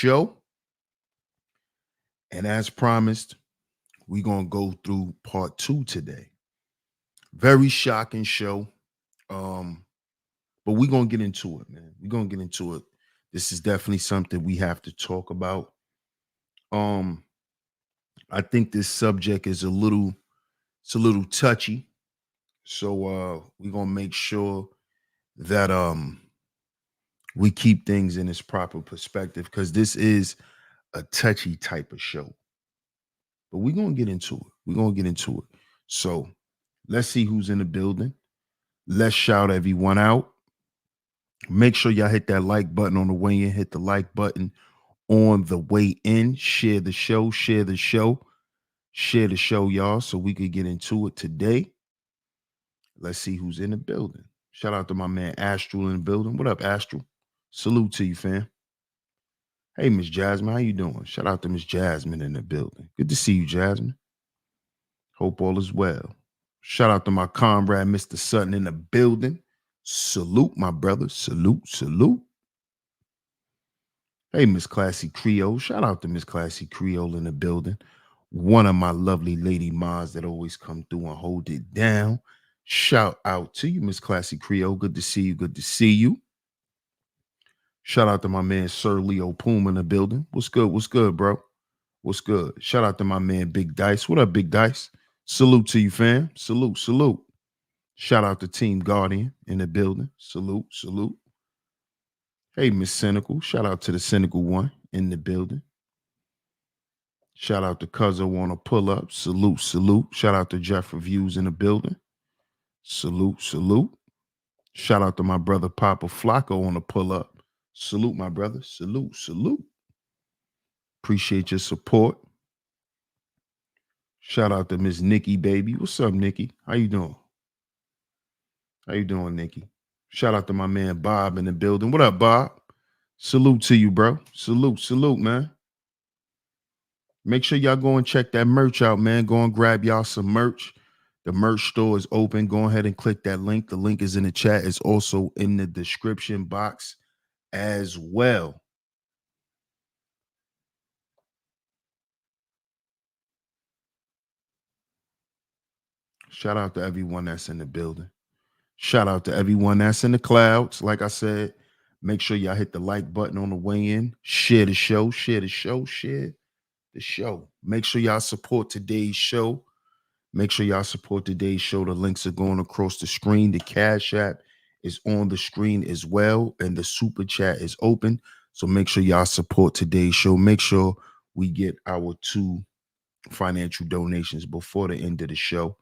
show. And as promised, we're going to go through part 2 today. Very shocking show. Um, but we're going to get into it, man. We're going to get into it. This is definitely something we have to talk about. Um, I think this subject is it's a little touchy. So we're going to make sure that we keep things in its proper perspective because this is a touchy type of show. But we're going to get into it. We're going to get into it. So let's see who's in the building. Let's shout everyone out. Make sure y'all hit that like button on the way in. Hit the like button on the way in. Share the show. Share the show. Share the show, y'all, so we could get into it today. Let's see who's in the building. Shout out to my man Astral in the building. What up, Astral? Salute to you, fam. Hey, Miss Jasmine, how you doing? Shout out to Miss Jasmine in the building. Good to see you, Jasmine. Hope all is well. Shout out to my comrade, Mr. Sutton, in the building. Salute, my brother. Salute, salute. Hey, Miss Classy Creole. Shout out to Miss Classy Creole in the building. One of my lovely lady mods that always come through and hold it down. Shout out to you, Miss Classy Creole. Good to see you. Good to see you. Shout out to my man Sir Leo Puma in the building. What's good? What's good, bro? What's good? Shout out to my man Big Dice. What up, Big Dice? Salute to you, fam. Salute, salute. Shout out to Team Guardian in the building. Salute, salute. Hey, Miss Cynical. Shout out to the Cynical one in the building. Shout out to Cuzzo on a pull up. Salute, salute. Shout out to Jeff Reviews in the building. Salute, salute. Shout out to my brother Papa Flacco on a pull up. Salute, my brother. Salute, salute. Appreciate your support. Shout out to Miss Nikki, baby. What's up, Nikki? How you doing? How you doing, Nikki? Shout out to my man Bob in the building. What up, Bob? Salute to you, bro. Salute, salute, man. Make sure y'all go and check that merch out, man. Go and grab y'all some merch. The merch store is open. Go ahead and click that link. The link is in the chat. It's also in the description box as well. Shout out to everyone that's in the building. Shout out to everyone that's in the clouds. Like I said, make sure y'all hit the like button on the way in. Share the show. Share the show. Share the show. Make sure y'all support today's show. Make sure y'all support today's show. The links are going across the screen. The Cash App is on the screen as well. And the Super Chat is open. So make sure y'all support today's show. Make sure we get our 2 financial donations before the end of the show.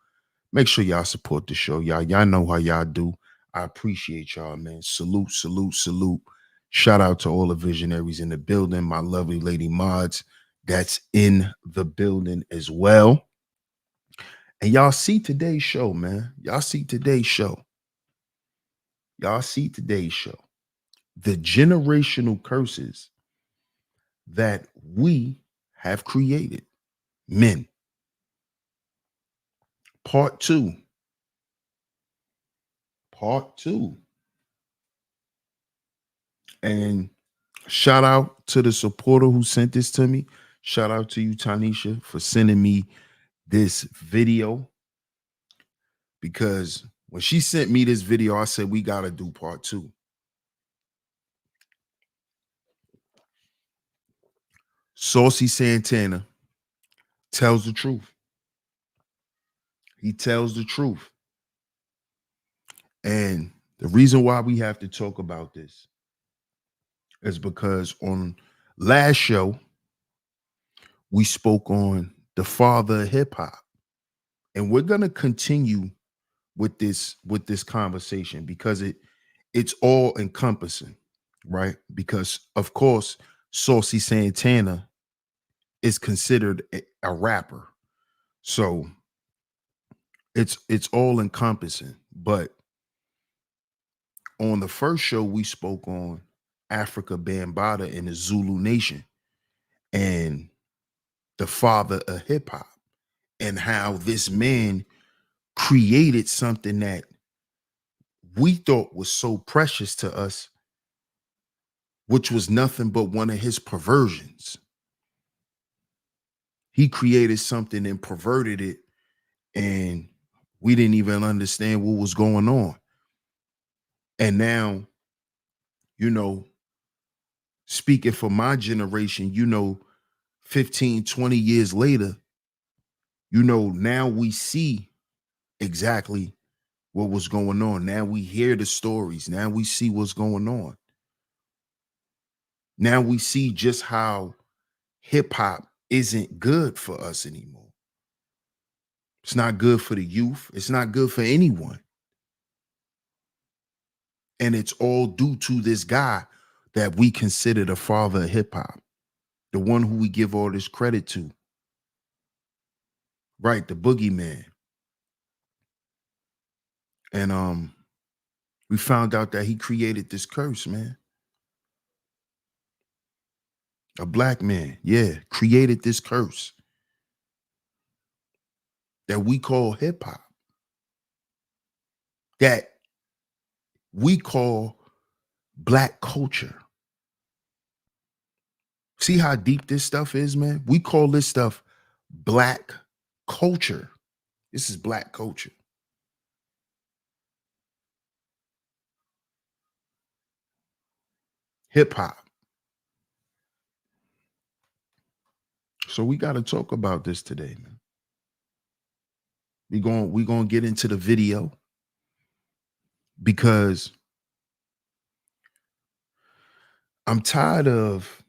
Make sure y'all support the show, y'all. Y'all know how y'all do. I appreciate y'all, man. Salute, salute, salute. Shout out to all the visionaries in the building, my lovely lady mods that's in the building as well. And y'all see today's show, man. Y'all see today's show. Y'all see today's show. The generational curses that we have created. Men. Part 2. Part 2. And shout out to the supporter who sent this to me. Shout out to you, Tanisha, for sending me this video. Because when she sent me this video, I said, we got to do part 2. Saucy Santana tells the truth. He tells the truth. And the reason why we have to talk about this is because on last show, we spoke on the father of hip hop. And we're going to continue with this conversation because it's all encompassing, right? Because of course, Saucy Santana is considered a rapper. So it's all encompassing. But on the first show, we spoke on Africa Bambaataa and the Zulu Nation and the father of hip hop and how this man created something that we thought was so precious to us which was nothing but one of his perversions. He created something and perverted it, and we didn't even understand what was going on. And now, you know, speaking for my generation, 15, 20 years later, now we see exactly what was going on. Now we hear the stories. Now we see what's going on. Now we see just how hip hop isn't good for us anymore. It's not good for the youth. It's not good for anyone. And it's all due to this guy that we consider the father of hip hop, the one who we give all this credit to. Right, the boogeyman. And we found out that he created this curse, man. A black man, yeah, created this curse that we call hip hop, that we call black culture. See how deep this stuff is, man? We call this stuff black culture. This is black culture. Hip hop. So we got to talk about this today, man. We going to get into the video because I'm tired of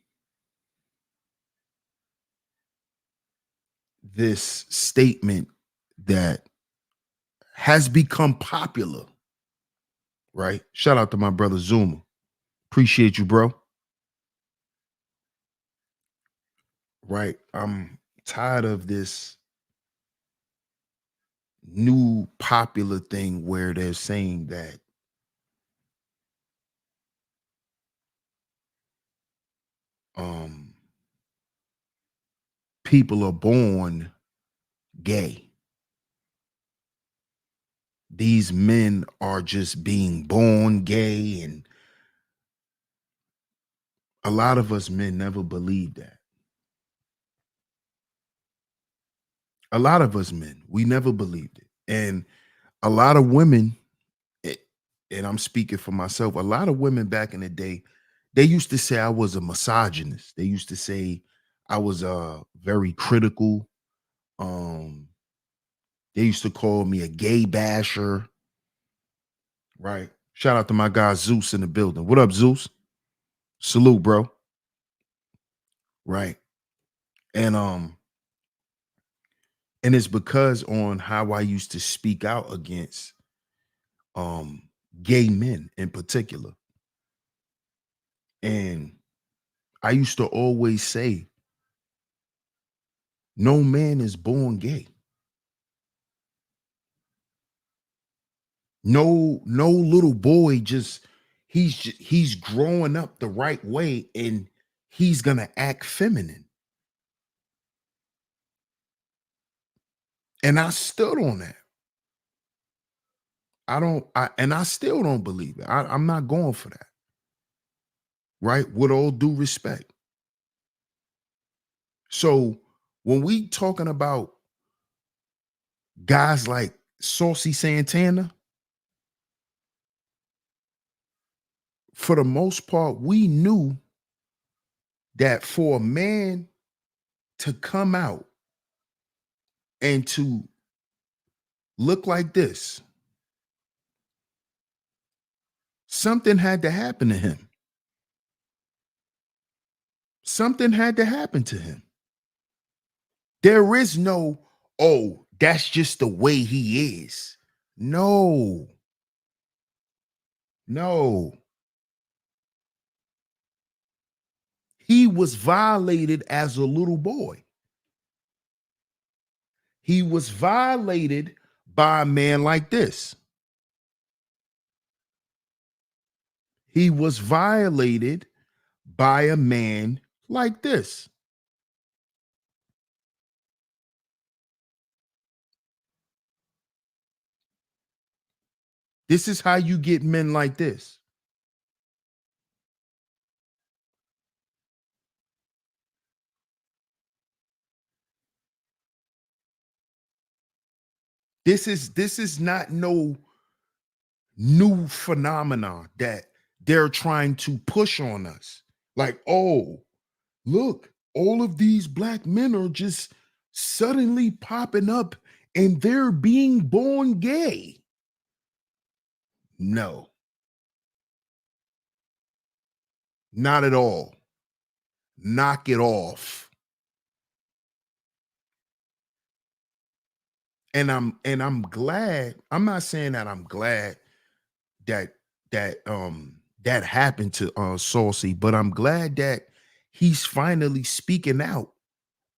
this statement that has become popular, right? Shout out to my brother Zuma. Appreciate you, bro. Right? I'm tired of this new popular thing where they're saying that um people are born gay. These men are just being born gay, and a lot of us men never believed that. A lot of us men, we never believed it. And a lot of women, eh, and I'm speaking for myself, a lot of women back in the day, they used to say I was a misogynist. They used to say I was very critical. Um, they used to call me a gay basher, right? Shout out to my guy Zeus in the building. What up, Zeus? Salute, bro. Right. And and it's because on how I used to speak out against um gay men in particular. And I used to always say, no man is born gay. No little boy he's growing up the right way and he's gonna act feminine. And I stood on that. I still don't believe it. I'm not going for that. Right? With all due respect. So when we talking about guys like Saucy Santana, for the most part, we knew that for a man to come out and to look like this, something had to happen to him. Something had to happen to him. There is no, oh, that's just the way he is. No, no. He was violated as a little boy. He was violated by a man like this. He was violated by a man like this. This is how you get men like this. This is not no new phenomenon that they're trying to push on us. Like, oh, look, all of these black men are just suddenly popping up and they're being born gay. No, not at all. Knock it off. And I'm glad. I'm not saying that I'm glad that that happened to Saucy, but I'm glad that he's finally speaking out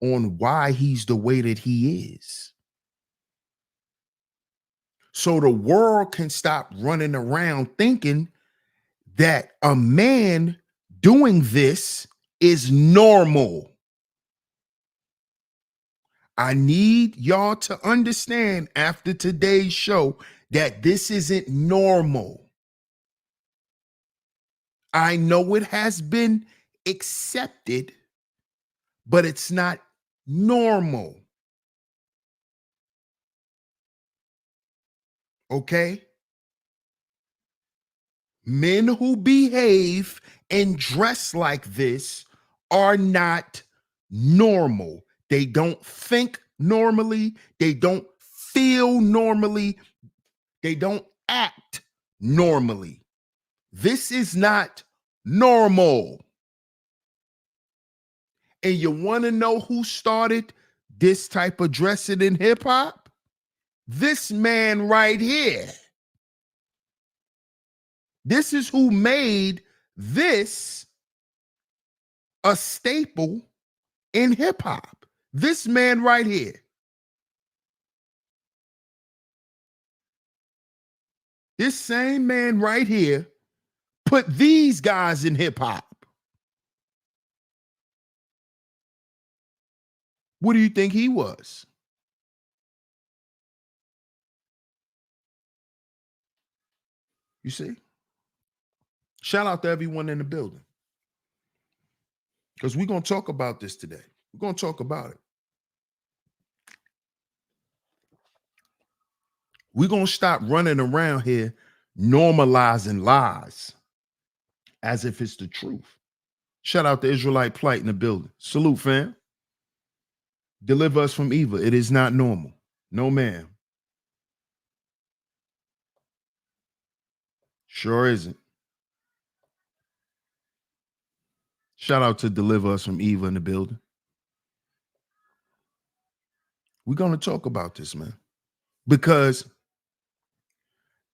on why he's the way that he is. So the world can stop running around thinking that a man doing this is normal. I need y'all to understand after today's show that this isn't normal. I know it has been accepted, but it's not normal. Okay? Men who behave and dress like this are not normal. They don't think normally. They don't feel normally. They don't act normally. This is not normal. And you want to know who started this type of dressing in hip hop? This man right here. This is who made this a staple in hip hop. This man right here. This same man right here put these guys in hip hop. What do you think he was? You see? Shout out to everyone in the building. Because we're going to talk about this today. We're going to talk about it. We're going to stop running around here normalizing lies as if it's the truth. Shout out to Israelite Plight in the building. Salute, fam. Deliver us from evil. It is not normal. No, ma'am. Sure isn't. Shout out to Deliver Us from Evil in the building. We're going to talk about this, man. Because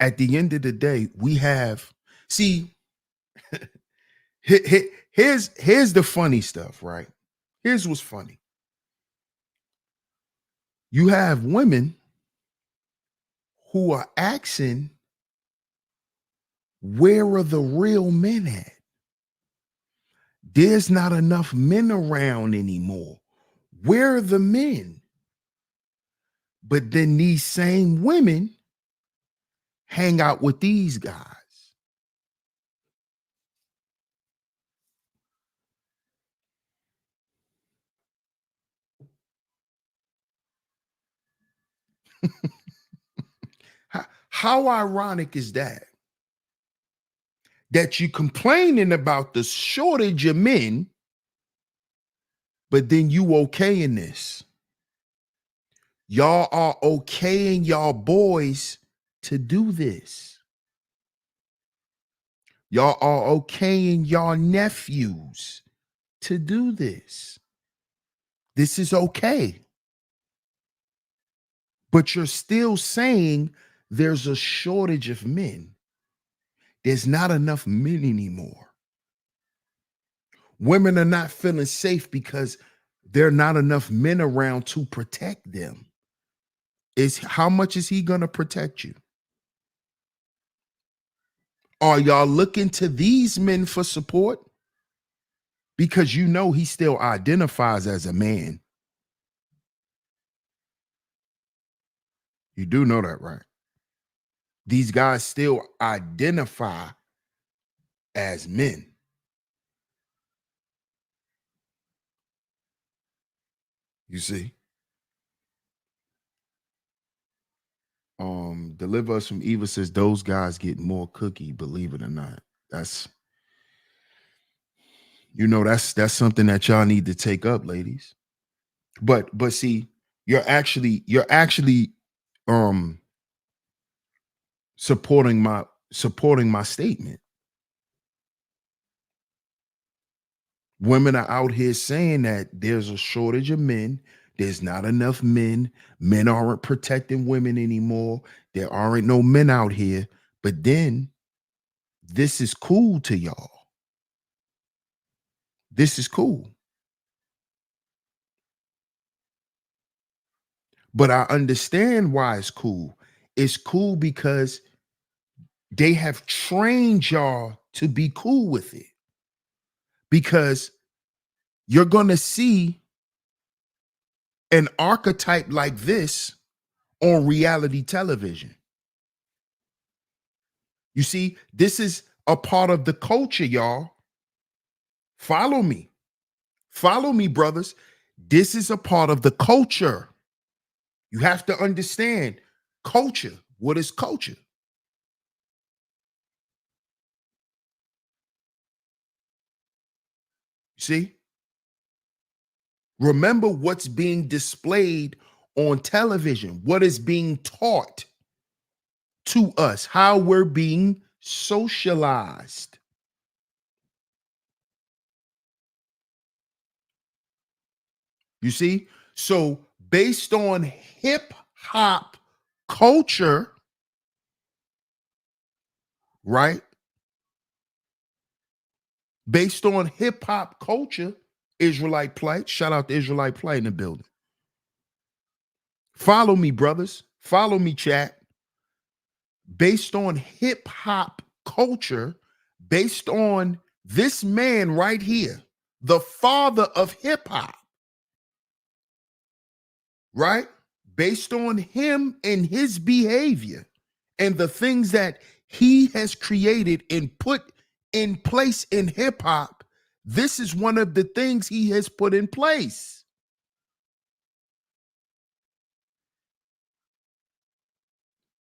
at the end of the day, we have, see, here's the funny stuff, right? Here's what's funny. You have women who are asking, where are the real men at? There's not enough men around anymore. Where are the men? But then these same women hang out with these guys. How ironic is that? That you complaining about the shortage of men, but then you okaying this. Y'all are okaying y'all boys to do this. Y'all are okaying y'all nephews to do this. This is okay. But you're still saying there's a shortage of men. There's not enough men anymore. Women are not feeling safe because there are not enough men around to protect them. How much is he going to protect you? Are y'all looking to these men for support? Because you know he still identifies as a man. You do know that, right? These guys still identify as men. You see? Deliver Us from Evil says those guys get more cookie, believe it or not. That's that's something that y'all need to take up, ladies. But see, you're actually um supporting my statement. Women are out here saying that there's a shortage of men. There's not enough men. Men aren't protecting women anymore. There aren't no men out here. But then this is cool to y'all. This is cool. But I understand why it's cool. It's cool because they have trained y'all to be cool with it. Because you're going to see an archetype like this on reality television. You see, this is a part of the culture, y'all. Follow me. Follow me, brothers. This is a part of the culture. You have to understand culture. What is culture? See? Remember what's being displayed on television, what is being taught to us, how we're being socialized. You see? So, based on hip hop culture, right? Based on hip hop culture, Israelite plight. Shout out to Israelite plight in the building. Follow me, brothers. Follow me, chat. Based on hip hop culture, based on this man right here, the father of hip hop, right? Based on him and his behavior and the things that he has created and put in place in hip hop, this is one of the things he has put in place.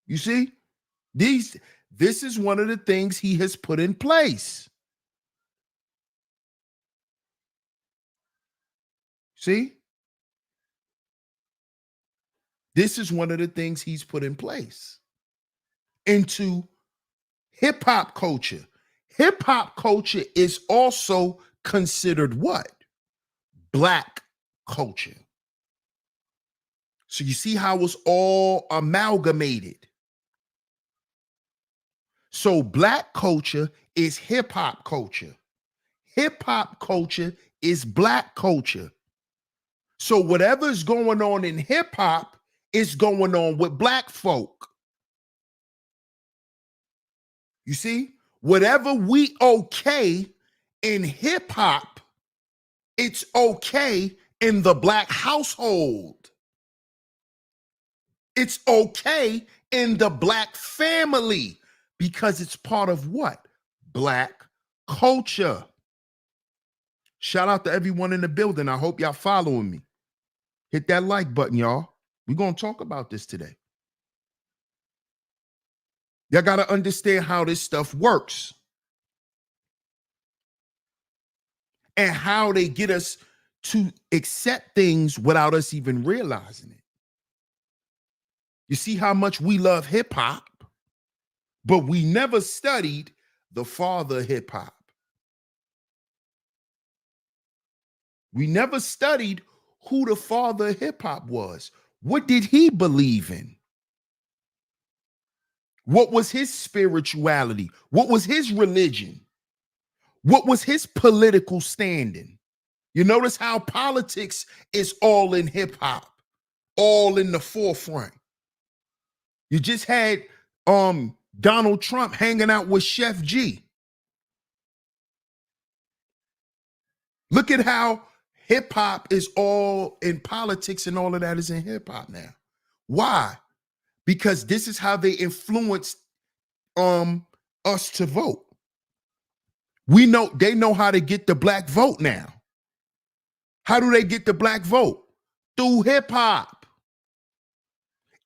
You see? This is one of the things he has put in place. See? This is one of the things he's put in place into hip hop culture. Hip hop culture is also considered what? Black culture. So you see how it's all amalgamated. So black culture is hip hop culture. Hip hop culture is black culture. So whatever's going on in hip hop is going on with black folk. You see, whatever we okay in hip hop, it's okay in the black household. It's okay in the black family because it's part of what? Black culture. Shout out to everyone in the building. I hope y'all following me. Hit that like button, y'all. We're going to talk about this today. Y'all got to understand how this stuff works and how they get us to accept things without us even realizing it. You see how much we love hip hop, but we never studied the father of hip hop. We never studied who the father of hip hop was. What did he believe in? What was his spirituality? What was his religion? What was his political standing? You notice how politics is all in hip hop, all in the forefront. You just had Donald Trump hanging out with Chef G. Look at how hip hop is all in politics and all of that is in hip hop now. Why? Because this is how they influenced us to vote. They know how to get the black vote now. How do they get the black vote? Through hip hop.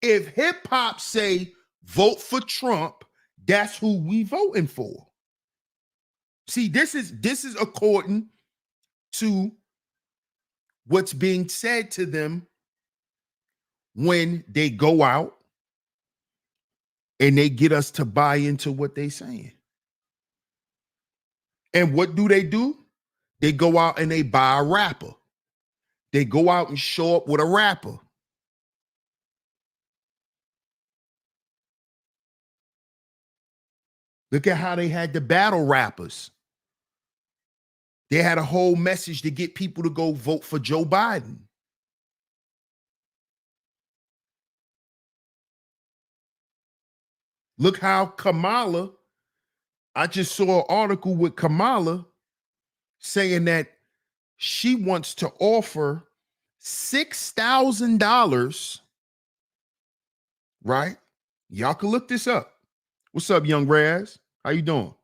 If hip hop say vote for Trump, that's who we voting for. See, this is according to what's being said to them when they go out and they get us to buy into what they saying. And what do? They go out and they buy a rapper. They go out and show up with a rapper. Look at how they had the battle rappers. They had a whole message to get people to go vote for Joe Biden. Look how Kamala, I just saw an article with Kamala saying that she wants to offer $6,000, right? Y'all can look this up. What's up, young Raz? How you doing?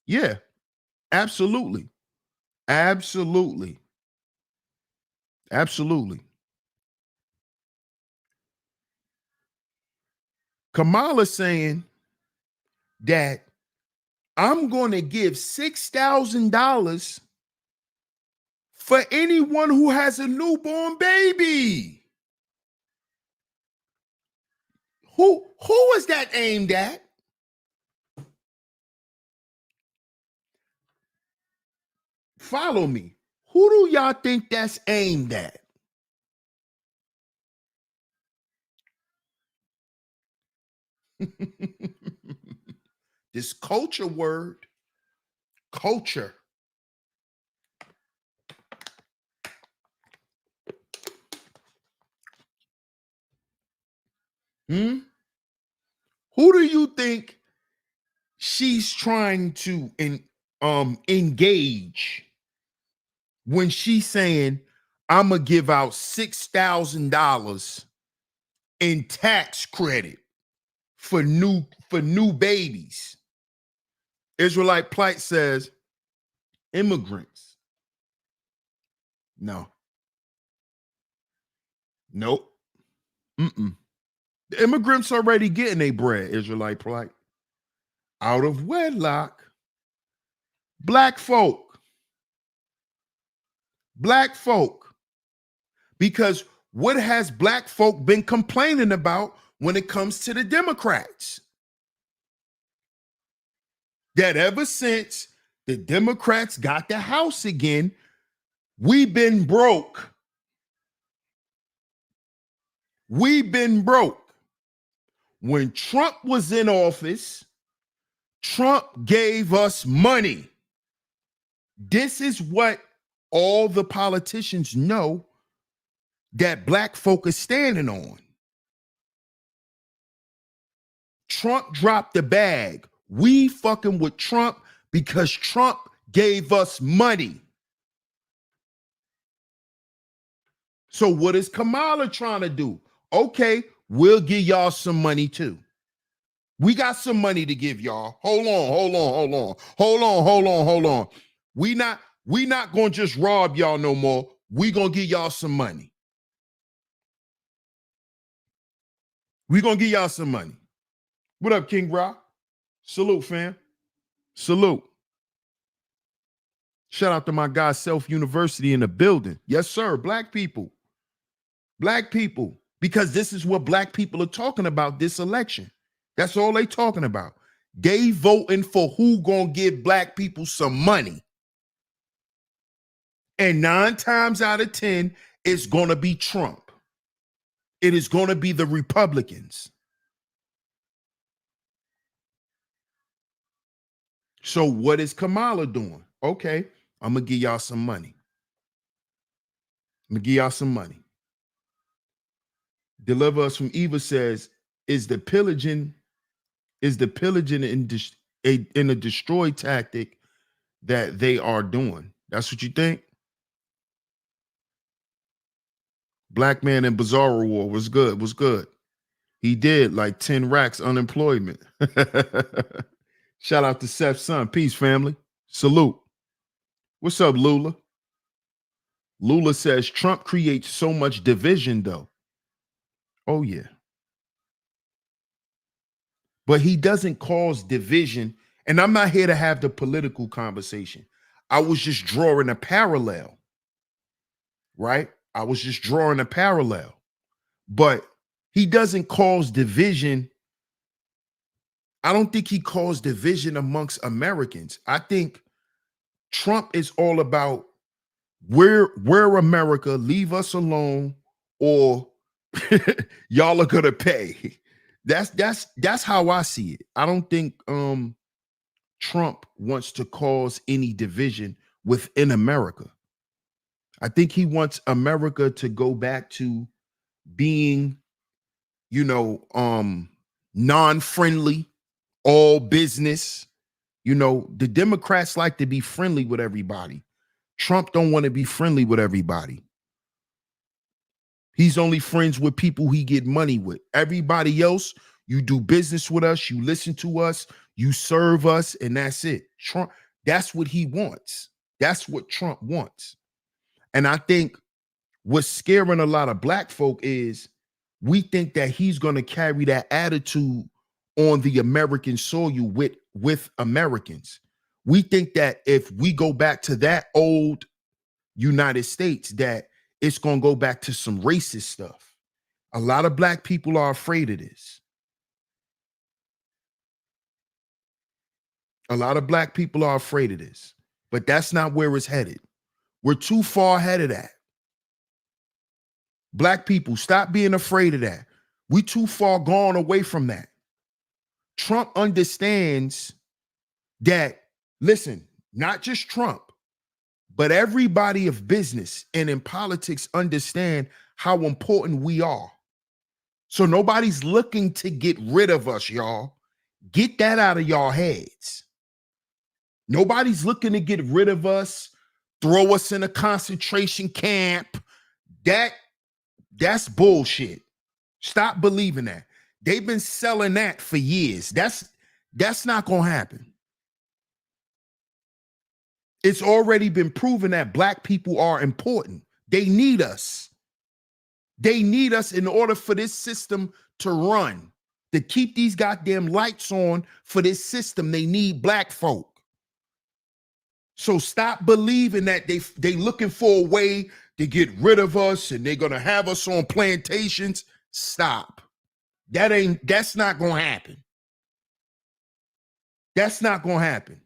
Yeah, absolutely. Absolutely. Absolutely. Kamala saying that I'm going to give $6,000 for anyone who has a newborn baby. Who is that aimed at? Follow me. Who do y'all think that's aimed at? This culture word, culture. Who do you think she's trying to engage when she's saying, I'm gonna give out $6,000 in tax credit for new babies? Israelite Plight says immigrants. No. Nope. The immigrants already getting their bread, Israelite Plight. Out of wedlock. Black folk. Black folk. Because what has black folk been complaining about when it comes to the Democrats? That ever since the Democrats got the House again, we've been broke. We've been broke. When Trump was in office, Trump gave us money. This is what all the politicians know that black folk is standing on. Trump dropped the bag. We fucking with Trump because Trump gave us money. So what is Kamala trying to do? Okay, we'll give y'all some money too. We got some money to give y'all. Hold on. We not gonna just rob y'all no more. We gonna give y'all some money. We gonna give y'all some money. What up, King Rock? Salute, fam. Salute. Shout out to my guy, Self University in the building. Yes, sir. Black people. Black people. Because this is what black people are talking about this election. That's all they talking about. They voting for who gonna give black people some money. And 9 times out of 10, it's gonna be Trump. It is gonna be the Republicans. So what is Kamala doing? Okay, I'm gonna give y'all some money. Deliver Us from Eva says, is the pillaging in a destroy tactic that they are doing? That's what you think? Black man in Bizarro War was good. He did like 10 racks unemployment. Shout out to Seth's son. Peace, family. Salute. What's up, Lula? Lula says Trump creates so much division, though. Oh yeah. But he doesn't cause division. And I'm not here to have the political conversation. I was just drawing a parallel, right? I was just drawing a parallel. But he doesn't cause division. I don't think he caused division amongst Americans. I think Trump is all about we're America, leave us alone, or y'all are gonna pay. That's how I see it. I don't think Trump wants to cause any division within America. I think he wants America to go back to being, you know, non-friendly, all business. You know, the Democrats like to be friendly with everybody. Trump don't want to be friendly with everybody. He's only friends with people he get money with. Everybody else, you do business with us, you listen to us, you serve us, and that's it. Trump, that's what he wants. That's what Trump wants. And I think what's scaring a lot of black folk is we think that he's going to carry that attitude on the American soil with Americans. We think that if we go back to that old United States, that it's going to go back to some racist stuff. A lot of black people are afraid of this. A lot of black people are afraid of this, but that's not where it's headed. We're too far ahead of that. Black people, stop being afraid of that. We too far gone away from that. Trump understands that, listen, not just Trump, but everybody of business and in politics understand how important we are. So nobody's looking to get rid of us, y'all. Get that out of y'all heads. Nobody's looking to get rid of us, throw us in a concentration camp. That's bullshit. Stop believing that. They've been selling that for years. That's not going to happen. It's already been proven that black people are important. They need us. They need us in order for this system to run. To keep these goddamn lights on for this system, they need black folk. So stop believing that they looking for a way to get rid of us and they're gonna have us on plantations. Stop. That's not gonna happen. That's not gonna happen.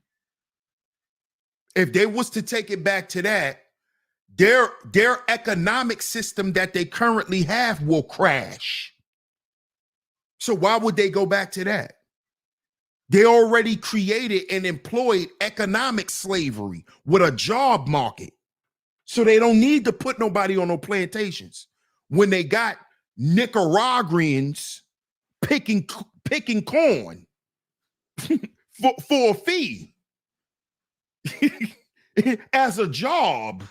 If they was to take it back to that, their economic system that they currently have will crash. So why would they go back to that? They already created and employed economic slavery with a job market. So they don't need to put nobody on no plantations. When they got Nicaraguans picking corn for a fee as a job.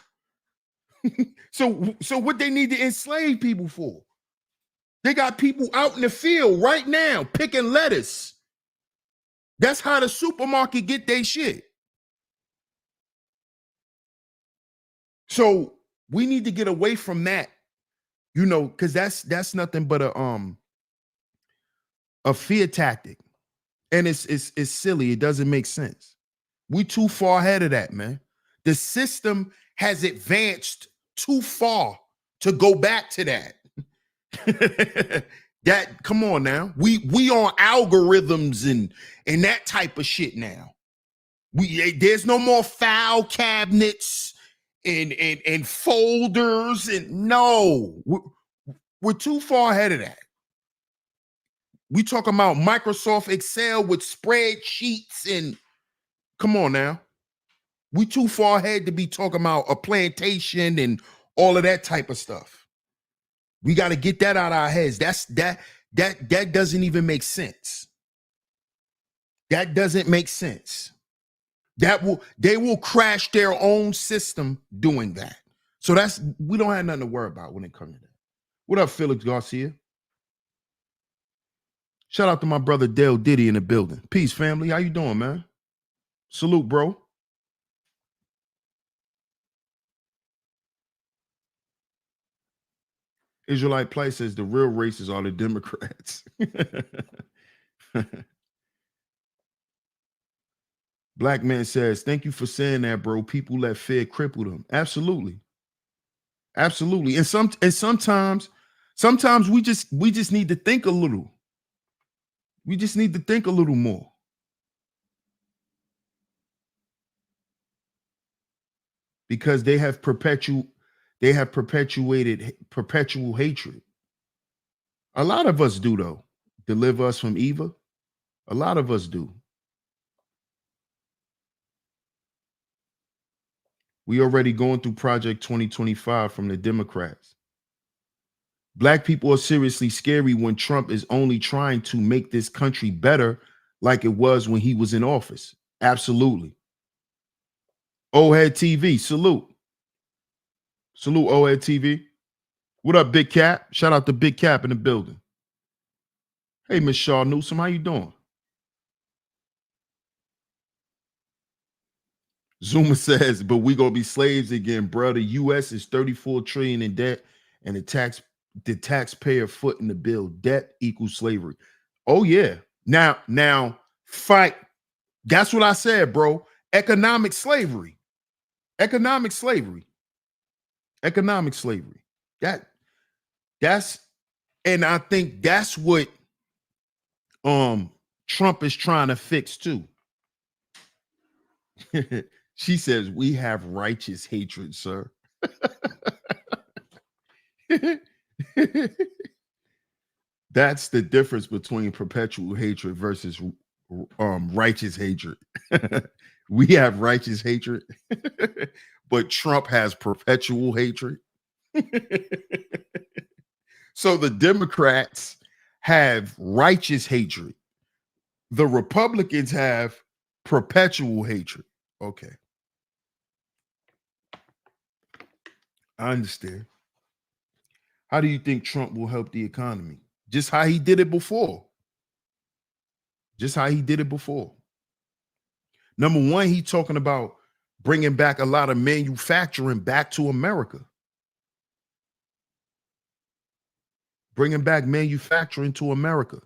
So what they need to enslave people for? They got people out in the field right now picking lettuce. That's how the supermarket get their shit. So we need to get away from that, you know, because that's nothing but a fear tactic, and it's silly. It doesn't make sense. We too far ahead of that, man. The system has advanced too far to go back to that. That come on now. We on algorithms and that type of shit now. There's no more file cabinets and folders and no. We're too far ahead of that. We talking about Microsoft Excel with spreadsheets and come on now. We too far ahead to be talking about a plantation and all of that type of stuff. We got to get that out of our heads. That doesn't even make sense. That doesn't make sense. They will crash their own system doing that. So we don't have nothing to worry about when it comes to that. What up, Felix Garcia? Shout out to my brother Dale Diddy in the building. Peace, family. How you doing, man? Salute, bro. Israelite Plight says the real racists are the Democrats. Black man says, thank you for saying that, bro. People let fear cripple them. Absolutely. Absolutely. And sometimes we just need to think a little. We just need to think a little more. Because they have perpetuated perpetual hatred. A lot of us do, though. Deliver us from evil. A lot of us do. We already going through Project 2025 from the Democrats. Black people are seriously scary when Trump is only trying to make this country better like it was when he was in office. Absolutely. O-Head TV, salute. Salute, O-Head TV. What up, Big Cap? Shout out to Big Cap in the building. Hey, Miss Shaw Newsom, how you doing? Zuma says, but we gonna be slaves again, bro. The U.S. is 34 trillion in debt, and the taxpayer foot in the bill. Debt equals slavery. Oh yeah. Now, fight. That's what I said, bro. Economic slavery. Economic slavery. Economic slavery. That's and I think that's what Trump is trying to fix too. She says we have righteous hatred, sir. That's the difference between perpetual hatred versus righteous hatred. We have righteous hatred, but Trump has perpetual hatred. So the Democrats have righteous hatred. The Republicans have perpetual hatred. Okay. I understand. How do you think Trump will help the economy? Just how he did it before. Just how he did it before. Number one, he's talking about bringing back a lot of manufacturing back to America. Bringing back manufacturing to America.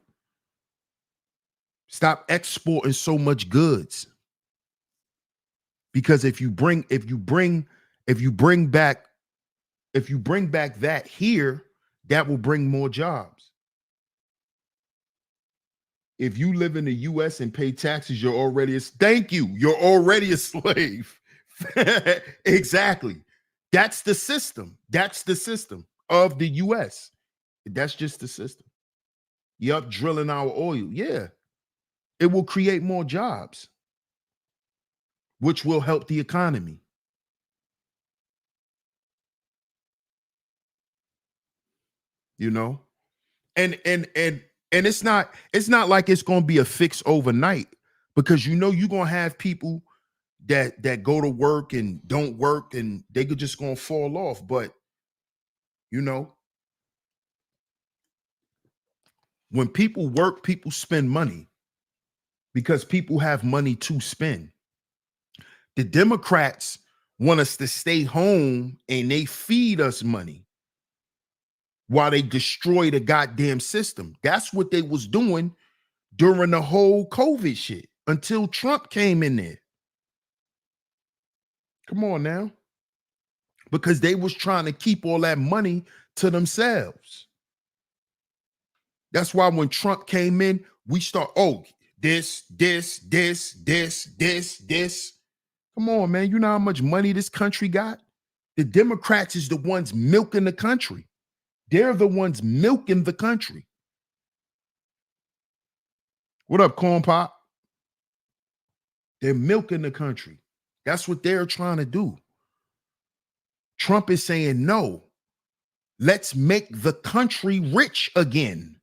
Stop exporting so much goods. Because if you bring back that here, that will bring more jobs. If you live in the US and pay taxes, you're already a slave. Exactly. That's the system. That's the system of the US. That's just the system. Yup, drilling our oil. Yeah. It will create more jobs, which will help the economy. You know? And it's not like it's going to be a fix overnight, because you're going to have people that go to work and don't work, and they could just going to fall off. But when people work, people spend money because people have money to spend. The Democrats want us to stay home and they feed us money while they destroy the goddamn system. That's what they was doing during the whole COVID shit until Trump came in there. Come on now. Because they was trying to keep all that money to themselves. That's why when Trump came in, we start, this. Come on, man. You know how much money this country got? The Democrats is the ones milking the country. They're the ones milking the country. What up, Corn Pop? They're milking the country. That's what they're trying to do. Trump is saying, no, let's make the country rich again.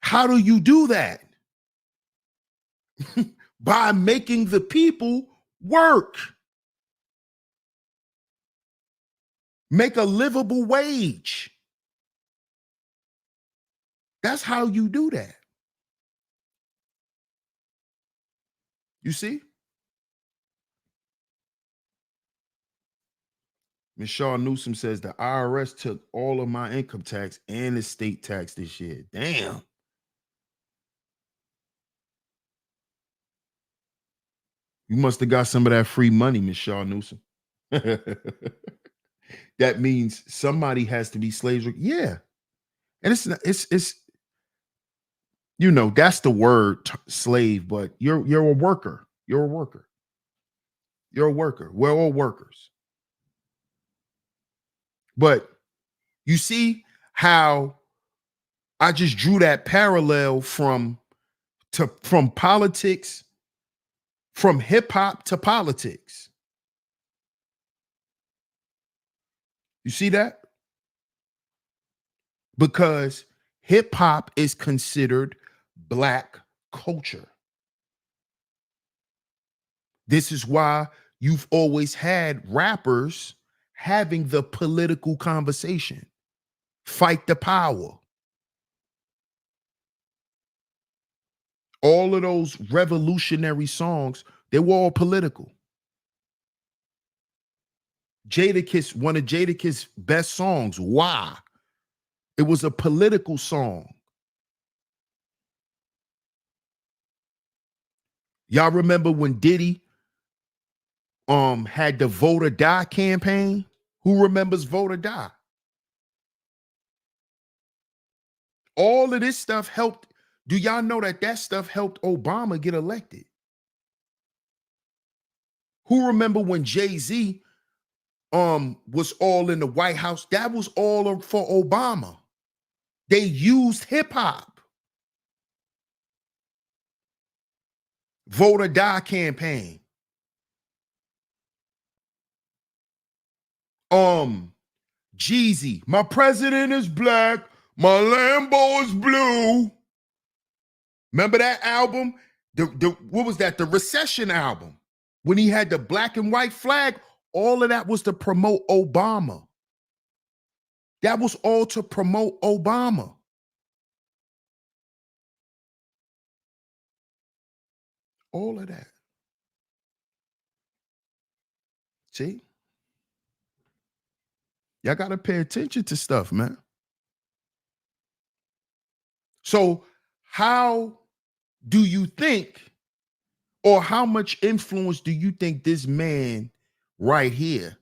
How do you do that? By making the people work. Make a livable wage. That's how you do that. You see? Michelle Newsom says the IRS took all of my income tax and estate tax this year. Damn. You must have got some of that free money, Michelle Newsom. That means somebody has to be slaves. Yeah. And it's you know, that's the word slave, but you're a worker. You're a worker. You're a worker. We're all workers. But you see how I just drew that parallel from politics, from hip hop to politics. You see that? Because hip hop is considered Black culture. This is why you've always had rappers having the political conversation. Fight the power. All of those revolutionary songs, they were all political. Jadakiss, one of Jadakiss' best songs, Why? It was a political song. Y'all remember when Diddy had the Vote or Die campaign? Who remembers Vote or Die? All of this stuff helped. Do y'all know that stuff helped Obama get elected? Who remember when Jay-Z was all in the White House? That was all for Obama. They used hip hop. Vote or Die campaign. Jeezy, my president is black, my Lambo is blue. Remember that album? What was that? The Recession album. When he had the black and white flag, all of that was to promote Obama. That was all to promote Obama. All of that. See? Y'all got to pay attention to stuff, man. So how do you think, or how much influence do you think this man right here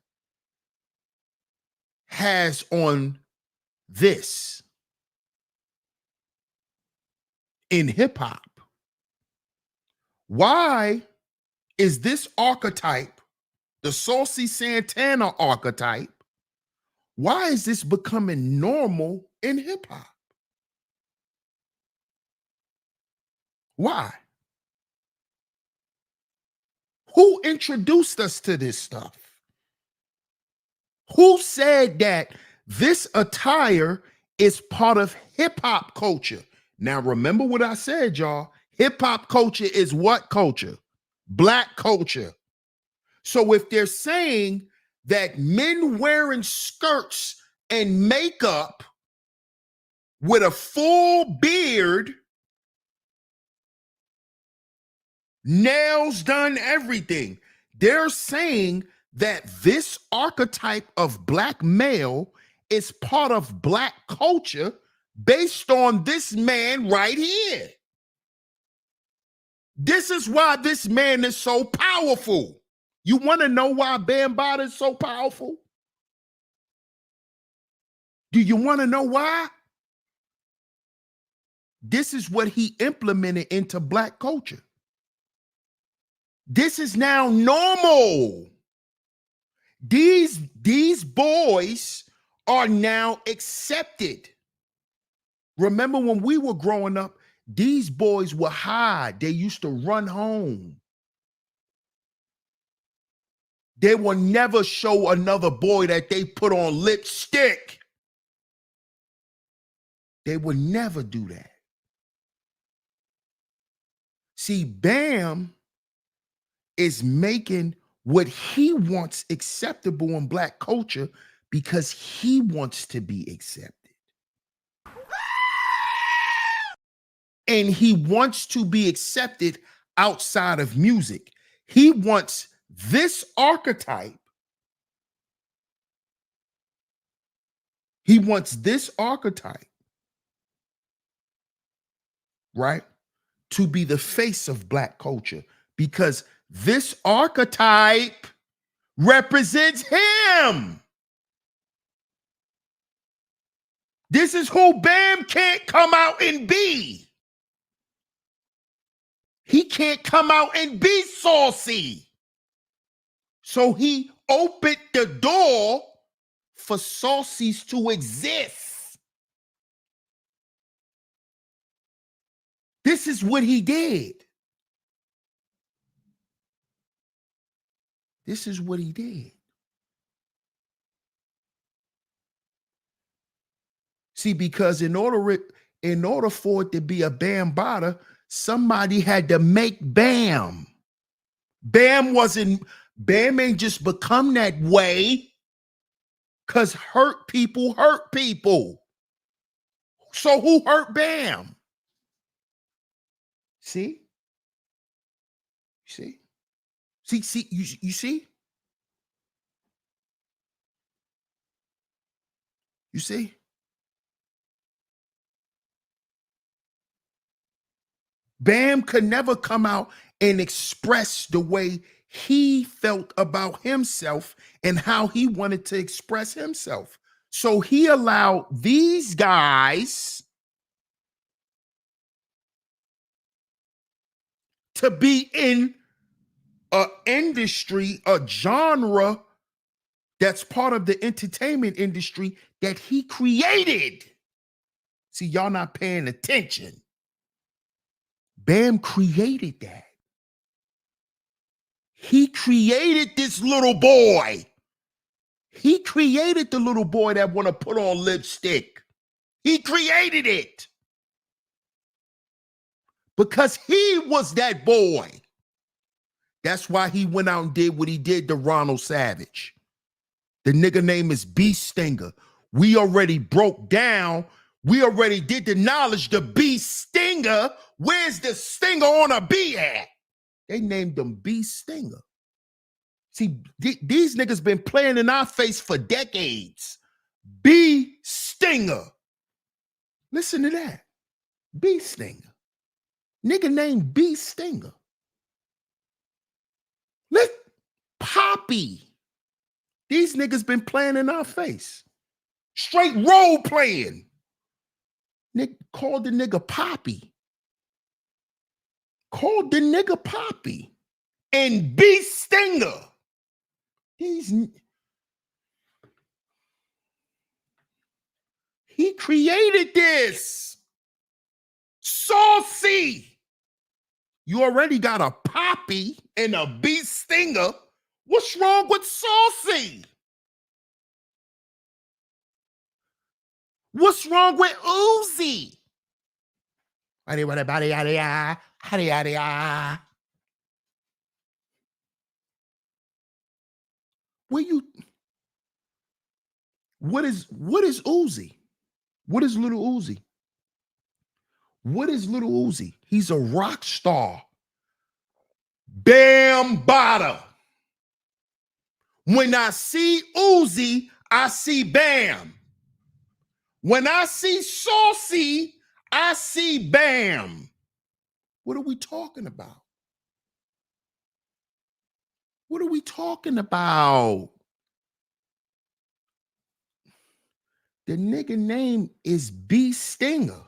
has on this in hip hop? Why is this archetype, the Saucy Santana archetype, why is this becoming normal in hip hop? Why? Who introduced us to this stuff? Who said that this attire is part of hip hop culture? Now, remember what I said, y'all. Hip hop culture is what culture? Black culture. So if they're saying that men wearing skirts and makeup with a full beard, nails done, everything, they're saying that this archetype of black male is part of black culture based on this man right here. This is why this man is so powerful. You want to know why Bambaataa is so powerful? Do you want to know why? This is what he implemented into black culture. This is now normal. These boys are now accepted. Remember when we were growing up, these boys would hide. They used to run home. They will never show another boy that they put on lipstick. They would never do that. See, Bam is making what he wants acceptable in black culture because he wants to be accepted. And he wants to be accepted outside of music. He wants this archetype He wants this archetype, right, to be the face of Black culture, because this archetype represents him. This is who Bam can't come out and be. He can't come out and be saucy. So he opened the door for saucies to exist. This is what he did. This is what he did. See, because in order for it to be a Bambada, somebody had to make Bam. Bam ain't just become that way because hurt people hurt people. So who hurt Bam? See? See? See, you see? You see? Bam could never come out and express the way he felt about himself and how he wanted to express himself. So he allowed these guys to be in an industry, a genre that's part of the entertainment industry that he created. See, y'all not paying attention. Bam created that. He created this little boy. He created the little boy that want to put on lipstick. He created it. Because he was that boy. That's why he went out and did what he did to Ronald Savage. The nigga name is B Stinger. We already broke down. We already did the knowledge. The B Stinger. Where's the stinger on a B at? They named him B Stinger. See, these niggas been playing in our face for decades. B Stinger. Listen to that. B Stinger. Nigga named B Stinger. Let Poppy. These niggas been playing in our face. Straight role playing. Nick called the nigga Poppy. Called the nigga Poppy. And B Stinger. He created this. Saucy. You already got a Poppy and a B Stinger. What's wrong with Saucy? What's wrong with Uzi? What is Uzi? What is little Uzi? What is little Uzi? He's a rock star. Bambada. When I see Uzi, I see Bam. When I see Saucy, I see Bam. What are we talking about? What are we talking about? The nigga name is B Stinger.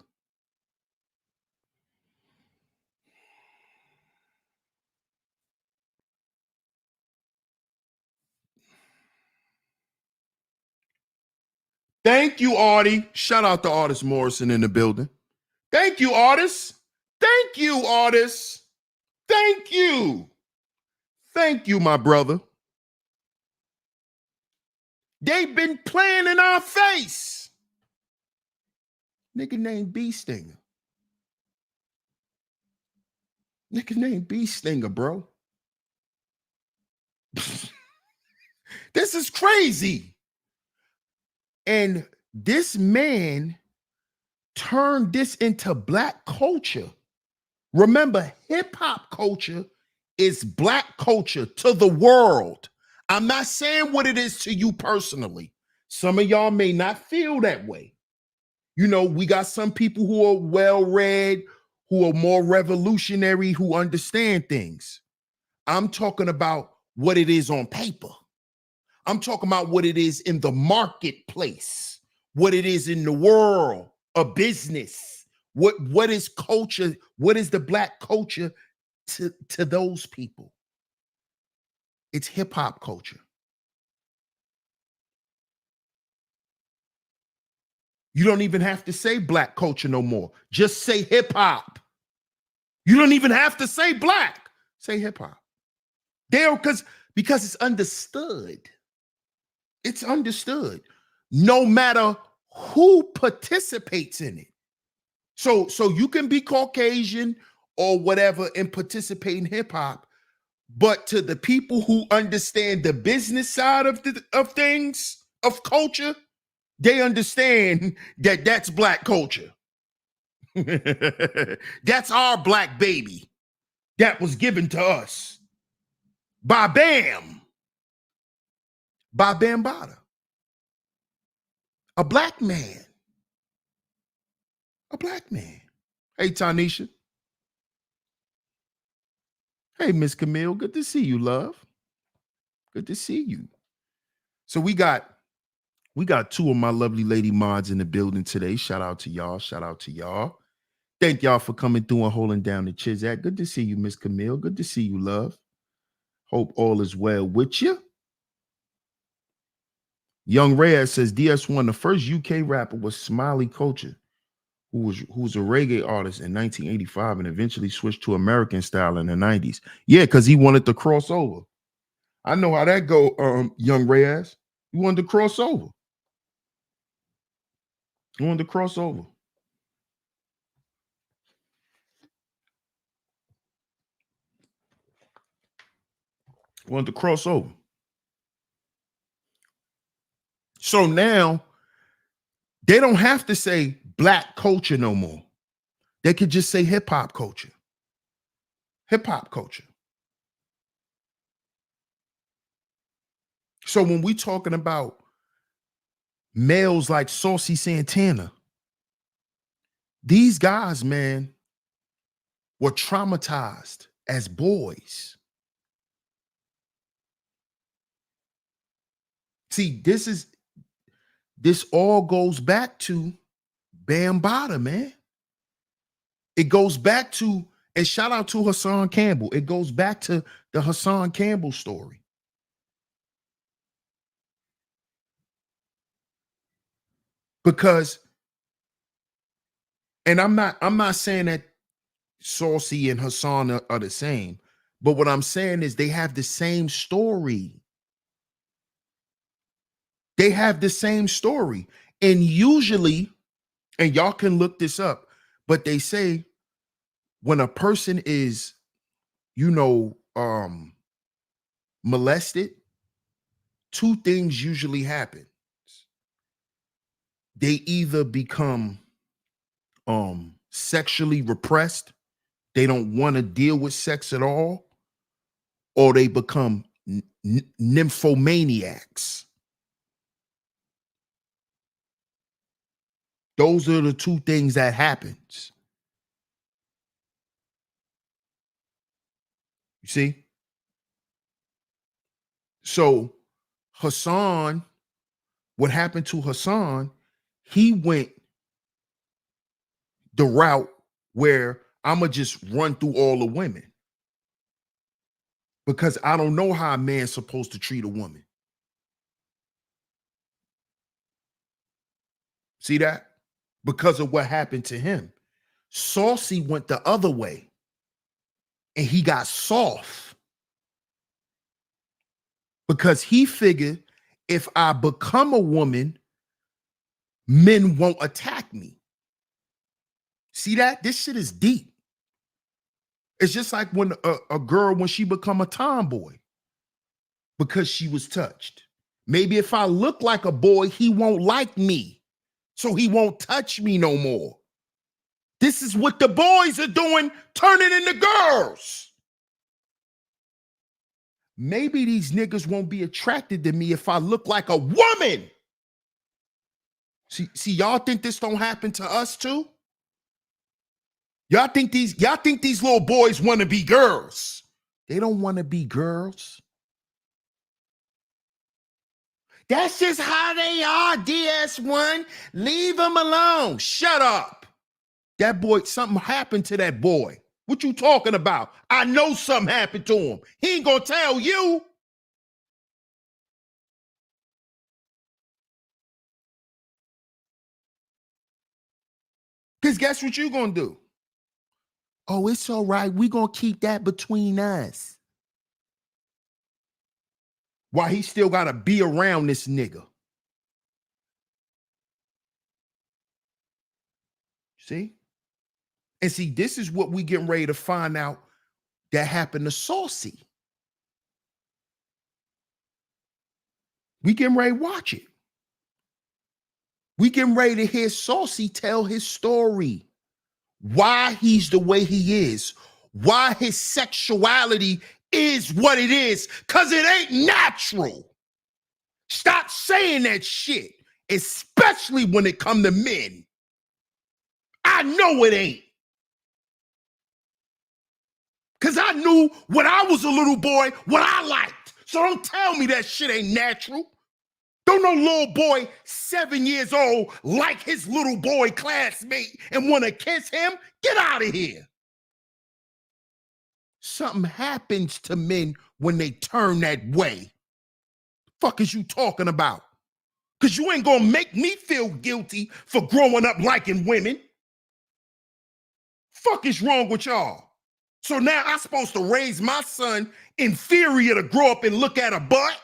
Thank you, Artie. Shout out to Artist Morrison in the building. Thank you, Artist. Thank you, Artist. Thank you. Thank you, my brother. They've been playing in our face. Nigga named B Stinger. Nigga named B Stinger, bro. This is crazy. And this man turned this into Black culture. Remember, hip-hop culture is Black culture to the world. I'm not saying what it is to you personally. Some of y'all may not feel that way. You know, we got some people who are well-read, who are more revolutionary, who understand things. I'm talking about what it is on paper. I'm talking about what it is in the marketplace, what it is in the world of business. What is culture? What is the Black culture to those people? It's hip-hop culture. You don't even have to say Black culture no more. Just say hip-hop. You don't even have to say Black. Say hip-hop. Because it's understood. It's understood. No matter who participates in it. So you can be Caucasian or whatever and participate in hip-hop, but to the people who understand the business side of things, of culture, they understand that that's Black culture. That's our Black baby that was given to us by Bambaataa, a Black man. A Black man. Hey, Tanisha. Hey, Miss Camille. Good to see you, love. Good to see you. So we got two of my lovely lady mods in the building today. Shout out to y'all. Shout out to y'all. Thank y'all for coming through and holding down the Chizak. Good to see you, Miss Camille. Good to see you, love. Hope all is well with you. Young Reyes says DS1, the first UK rapper was Smiley Culture, who was a reggae artist in 1985 and eventually switched to American style in the 90s. Yeah, because he wanted to cross over. I know how that go, Young Reyes. He wanted to cross over. He wanted to cross over. Wanted to cross over. So now they don't have to say Black culture no more. They could just say hip-hop culture. Hip-hop culture. So when we talking about males like Saucy Santana, these guys, man, were traumatized as boys. See, this all goes back to Bambaataa, man. It goes back to, and shout out to Hassan Campbell. It goes back to the Hassan Campbell story. Because, and I'm not saying that Saucy and Hassan are the same, but what I'm saying is they have the same story. They have the same story. And usually, and y'all can look this up, but they say when a person is, molested, two things usually happen. They either become sexually repressed, they don't want to deal with sex at all, or they become nymphomaniacs. Those are the two things that happens. You see? So Hassan, what happened to Hassan, he went the route where I'm going to just run through all the women. Because I don't know how a man's supposed to treat a woman. See that? Because of what happened to him. Saucy went the other way. And he got soft. Because he figured if I become a woman, men won't attack me. See that? This shit is deep. It's just like when a girl, when she become a tomboy because she was touched. Maybe if I look like a boy, he won't like me. So he won't touch me no more. This is what the boys are doing, turning into girls. Maybe these niggas won't be attracted to me if I look like a woman. See, y'all think this don't happen to us too? Y'all think these little boys want to be girls. They don't want to be girls. That's just how they are, DS1. Leave them alone. Shut up. That boy, something happened to that boy. What you talking about? I know something happened to him. He ain't gonna tell you. Because guess what you gonna do? Oh, it's all right. We gonna keep that between us. Why he still gotta be around this nigga? See? And see, this is what we getting ready to find out that happened to Saucy. We getting ready to watch it. We getting ready to hear Saucy tell his story. Why he's the way he is. Why his sexuality is what it is. Because it ain't natural. Stop saying that shit. Especially when it come to men. I know it ain't. Because I knew when I was a little boy what I liked. So don't tell me that shit ain't natural. Don't no little boy 7 years old like his little boy classmate and want to kiss him? Get out of here. Something happens to men when they turn that way. Fuck is you talking about? Because you ain't going to make me feel guilty for growing up liking women. Fuck is wrong with y'all? So now I'm supposed to raise my son inferior to grow up and look at a butt?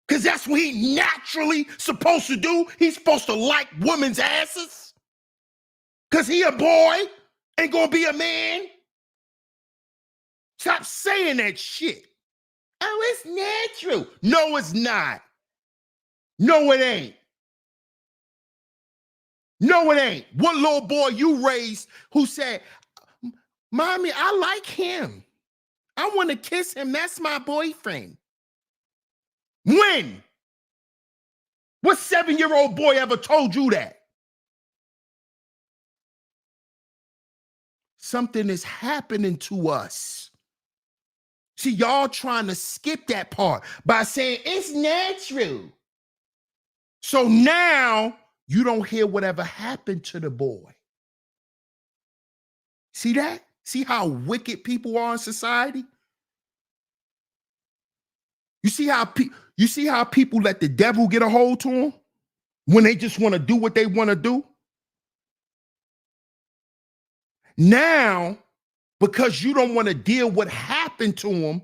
Because that's what he naturally supposed to do? He's supposed to like women's asses? Because he a boy? Ain't gonna be a man? Stop saying that shit. Oh, it's natural. No, it's not. No, it ain't. No, it ain't. One little boy you raised who said, Mommy, I like him. I want to kiss him. That's my boyfriend. When? What 7-year-old boy ever told you that? Something is happening to us. See, y'all trying to skip that part by saying it's natural. So now you don't hear whatever happened to the boy. See that? See how wicked people are in society? You see how people let the devil get a hold to them when they just want to do what they want to do? Now, because you don't want to deal with what happened to them,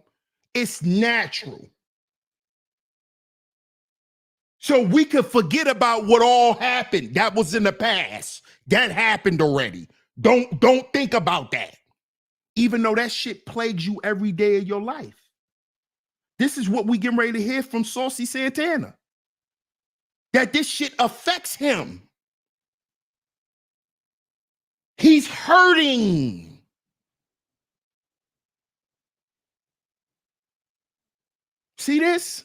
it's natural. So we could forget about what all happened. That was in the past. That happened already. Don't think about that. Even though that shit plagues you every day of your life. This is what we getting ready to hear from Saucy Santana. That this shit affects him. He's hurting. See this?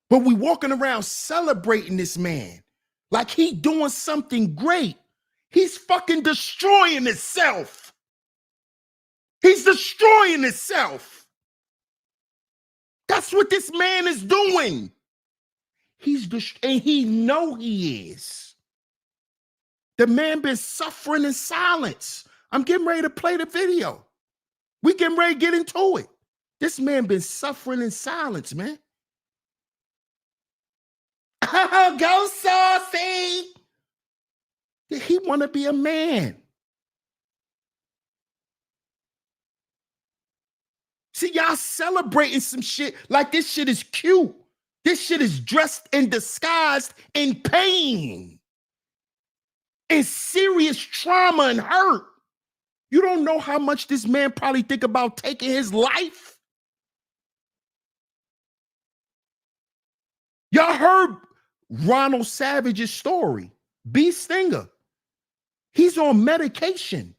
But we walking around celebrating this man like he doing something great. He's fucking destroying himself. He's destroying himself. That's what this man is doing. And he know he is. The man been suffering in silence. I'm getting ready to play the video. We getting ready to get into it. This man been suffering in silence, man. Oh, go Saucy. He want to be a man. See, y'all celebrating some shit like this shit is cute. This shit is dressed and disguised in pain and serious trauma and hurt. You don't know how much this man probably think about taking his life. Y'all heard Ronald Savage's story. B. Stinger. He's on medication.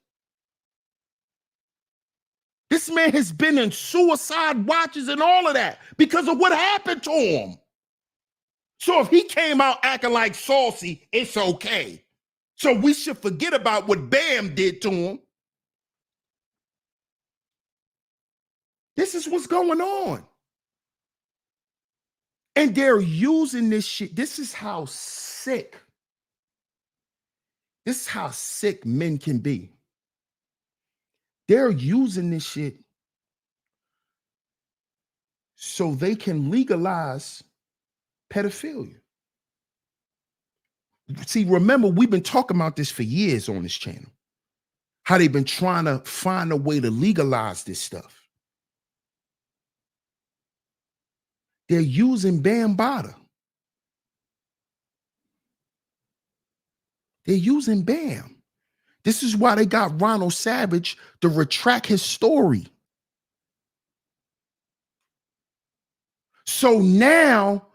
This man has been in suicide watches and all of that because of what happened to him. So if he came out acting like saucy, it's okay. So we should forget about what Bam did to him. This is what's going on. And they're using this shit. This is how sick men can be. They're using this shit so they can legalize pedophilia. See, remember, we've been talking about this for years on this channel. How they've been trying to find a way to legalize this stuff. They're using Bambaataa. They're using Bam. This is why they got Ronald Savage to retract his story. So now,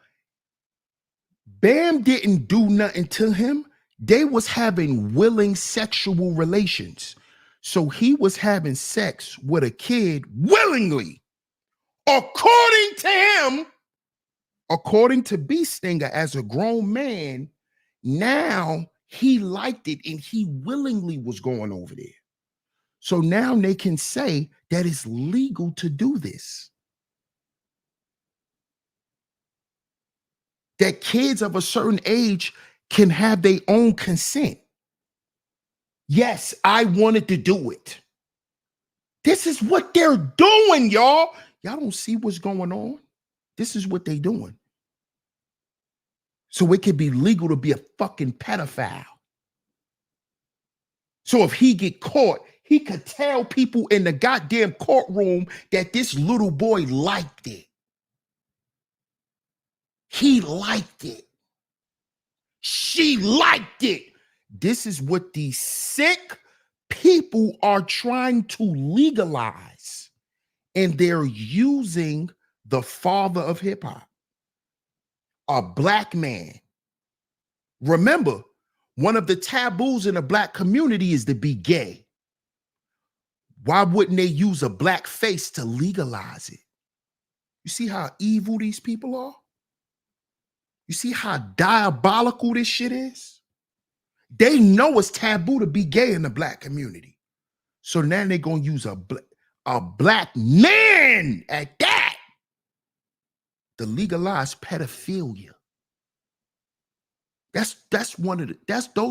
Bam didn't do nothing to him. They was having willing sexual relations. So he was having sex with a kid willingly. According to him, according to Beestinger, as a grown man, now he liked it and he willingly was going over there. So now they can say that it's legal to do this. That kids of a certain age can have their own consent. Yes, I wanted to do it. This is what they're doing, y'all. Y'all don't see what's going on? This is what they're doing. So it could be legal to be a fucking pedophile. So if he get caught, he could tell people in the goddamn courtroom that this little boy liked it. He liked it. She liked it. This is what these sick people are trying to legalize. And they're using the father of hip hop, a black man. Remember, one of the taboos in the black community is to be gay. Why wouldn't they use a black face to legalize it? You see how evil these people are? You see how diabolical this shit is? They know it's taboo to be gay in the black community. So now they're going to use a black man at that to legalize pedophilia. Those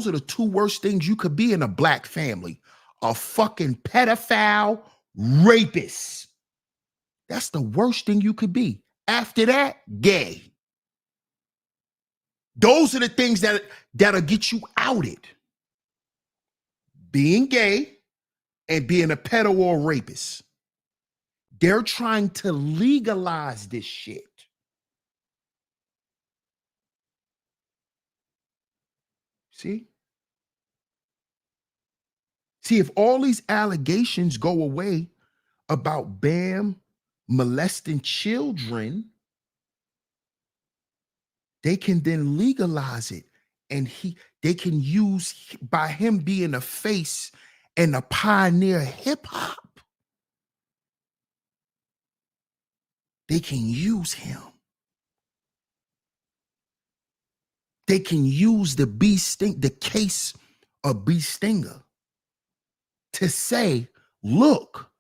are the two worst things you could be in a black family. A fucking pedophile rapist. That's the worst thing you could be. After that, gay. Those are the things that'll get you outed. Being gay and being a pedo or a rapist. They're trying to legalize this shit. See? See, if all these allegations go away about Bam molesting children, they can then legalize it. And they can use, by him being a face and a pioneer hip hop, they can use him. They can use the case of Beestinger to say, look,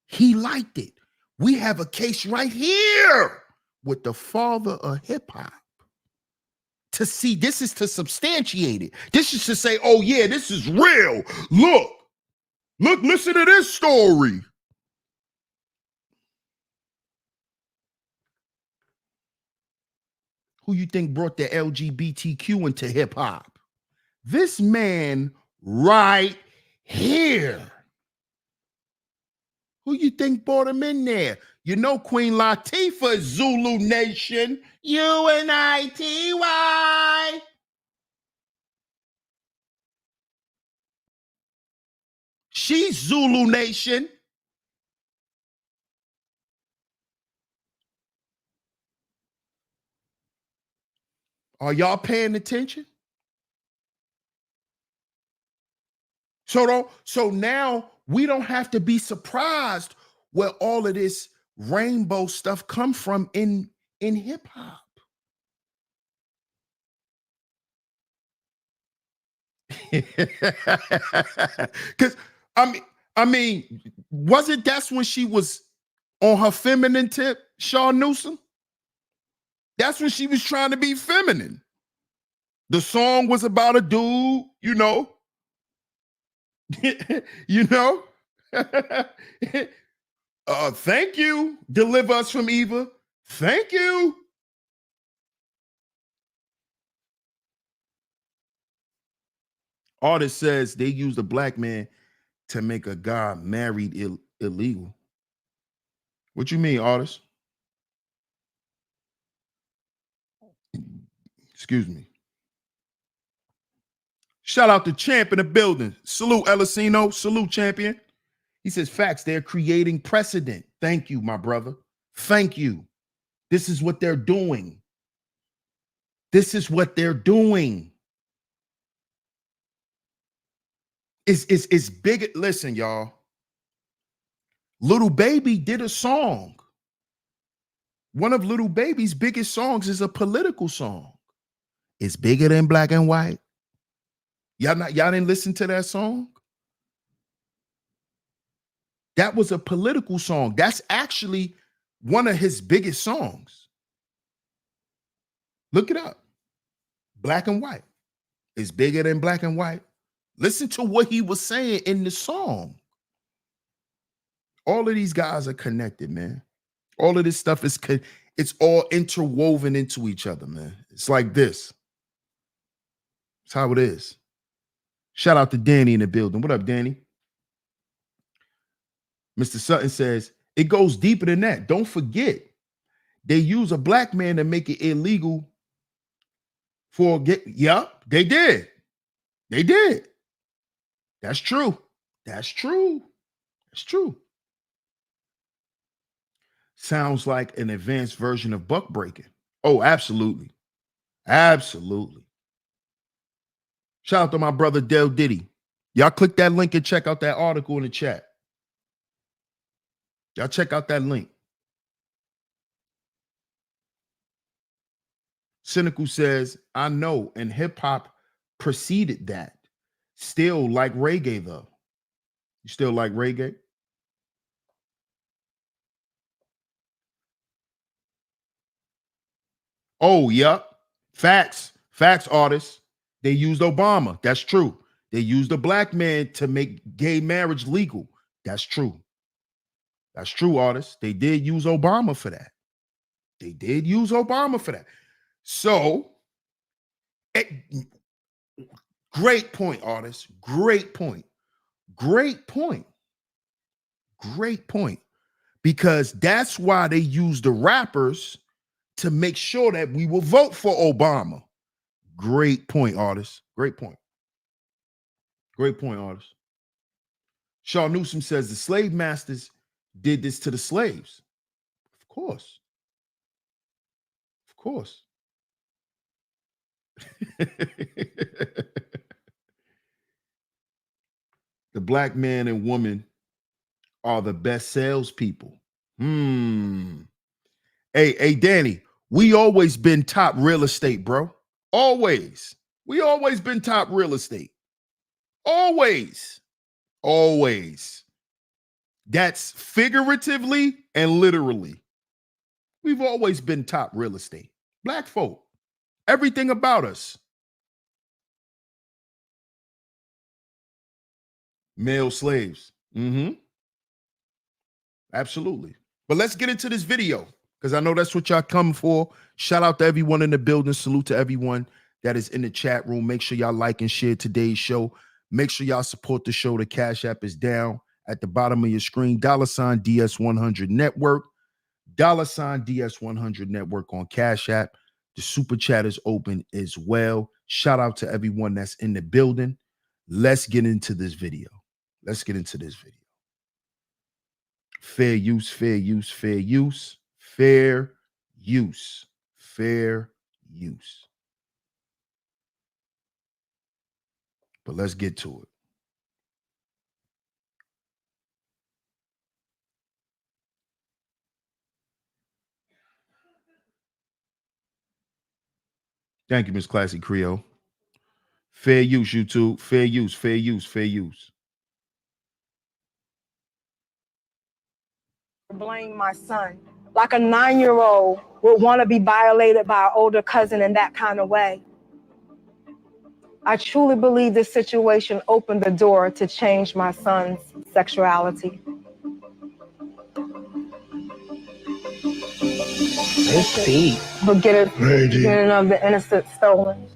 he liked it. We have a case right here with the father of hip hop. To see, this is to substantiate it. This is to say, oh yeah, this is real. Look, listen to this story. Who you think brought the LGBTQ into hip hop? This man right here. Who you think brought him in there? You know Queen Latifah is Zulu Nation. UNITY. She's Zulu Nation. Are y'all paying attention? So now we don't have to be surprised where all of this rainbow stuff come from in hip hop. Because I mean, was it that's when she was on her feminine tip, Shaw Newsom? That's when she was trying to be feminine. The song was about a dude, you know. You know. Thank you. Deliver us from Eva. Thank you. Artist says they used a black man to make a guy married illegal. What you mean, artist? Excuse me. Shout out to Champ in the building. Salute, Elisino. Salute, champion. He says, facts, they're creating precedent. Thank you, my brother. Thank you. This is what they're doing. This is what they're doing. It's big. Listen, y'all. Little Baby did a song. One of Little Baby's biggest songs is a political song. It's bigger than black and white. Y'all didn't listen to that song? That was a political song. That's actually one of his biggest songs. Look it up. Black and white. It's bigger than black and white. Listen to what he was saying in the song. All of these guys are connected, man. All of this stuff it's all interwoven into each other, man. It's like this. It's how it is. Shout out to Danny in the building. What up, Danny? Mr. Sutton says, it goes deeper than that. Don't forget, they use a black man to make it illegal Yep, they did. They did. That's true. That's true. That's true. Sounds like an advanced version of buck breaking. Oh, absolutely. Absolutely. Shout out to my brother Del Diddy. Y'all click that link and check out that article in the chat. Y'all check out that link. Cynical says, I know, and hip hop preceded that. Still like reggae, though. You still like reggae? Oh, yep. Facts. Facts, artists. They used Obama. That's true. They used a black man to make gay marriage legal. That's true. That's true, artists. They did use Obama for that. They did use Obama for that. So, eh, great point, artists. Great point. Great point. Great point. Because that's why they use the rappers to make sure that we will vote for Obama. Great point, artists. Great point. Great point, artists. Shaw Newsom says the slave masters did this to the slaves. Of course. Of course. The black man and woman are the best salespeople. Hey, Danny, we always been top real estate, bro. Always. We always been top real estate. Always. Always. That's figuratively and literally. We've always been top real estate. Black folk. Everything about us. Male slaves. Absolutely. But let's get into this video because I know that's what y'all come for. Shout out to everyone in the building. Salute to everyone that is in the chat room. Make sure y'all like and share today's show. Make sure y'all support the show. The Cash App is down at the bottom of your screen. $ DS100 Network. $DS100 Network on Cash App. The super chat is open as well. Shout out to everyone that's in the building. Let's get into this video. Let's get into this video. Fair use, fair use, fair use, fair use, fair use. But let's get to it. Thank you, Miss Classy Creole. Fair use, YouTube. Fair use, fair use, fair use. Blame my son. Like a 9-year-old would want to be violated by an older cousin in that kind of way. I truly believe this situation opened the door to change my son's sexuality. It's deep. But getting of the innocent stolen.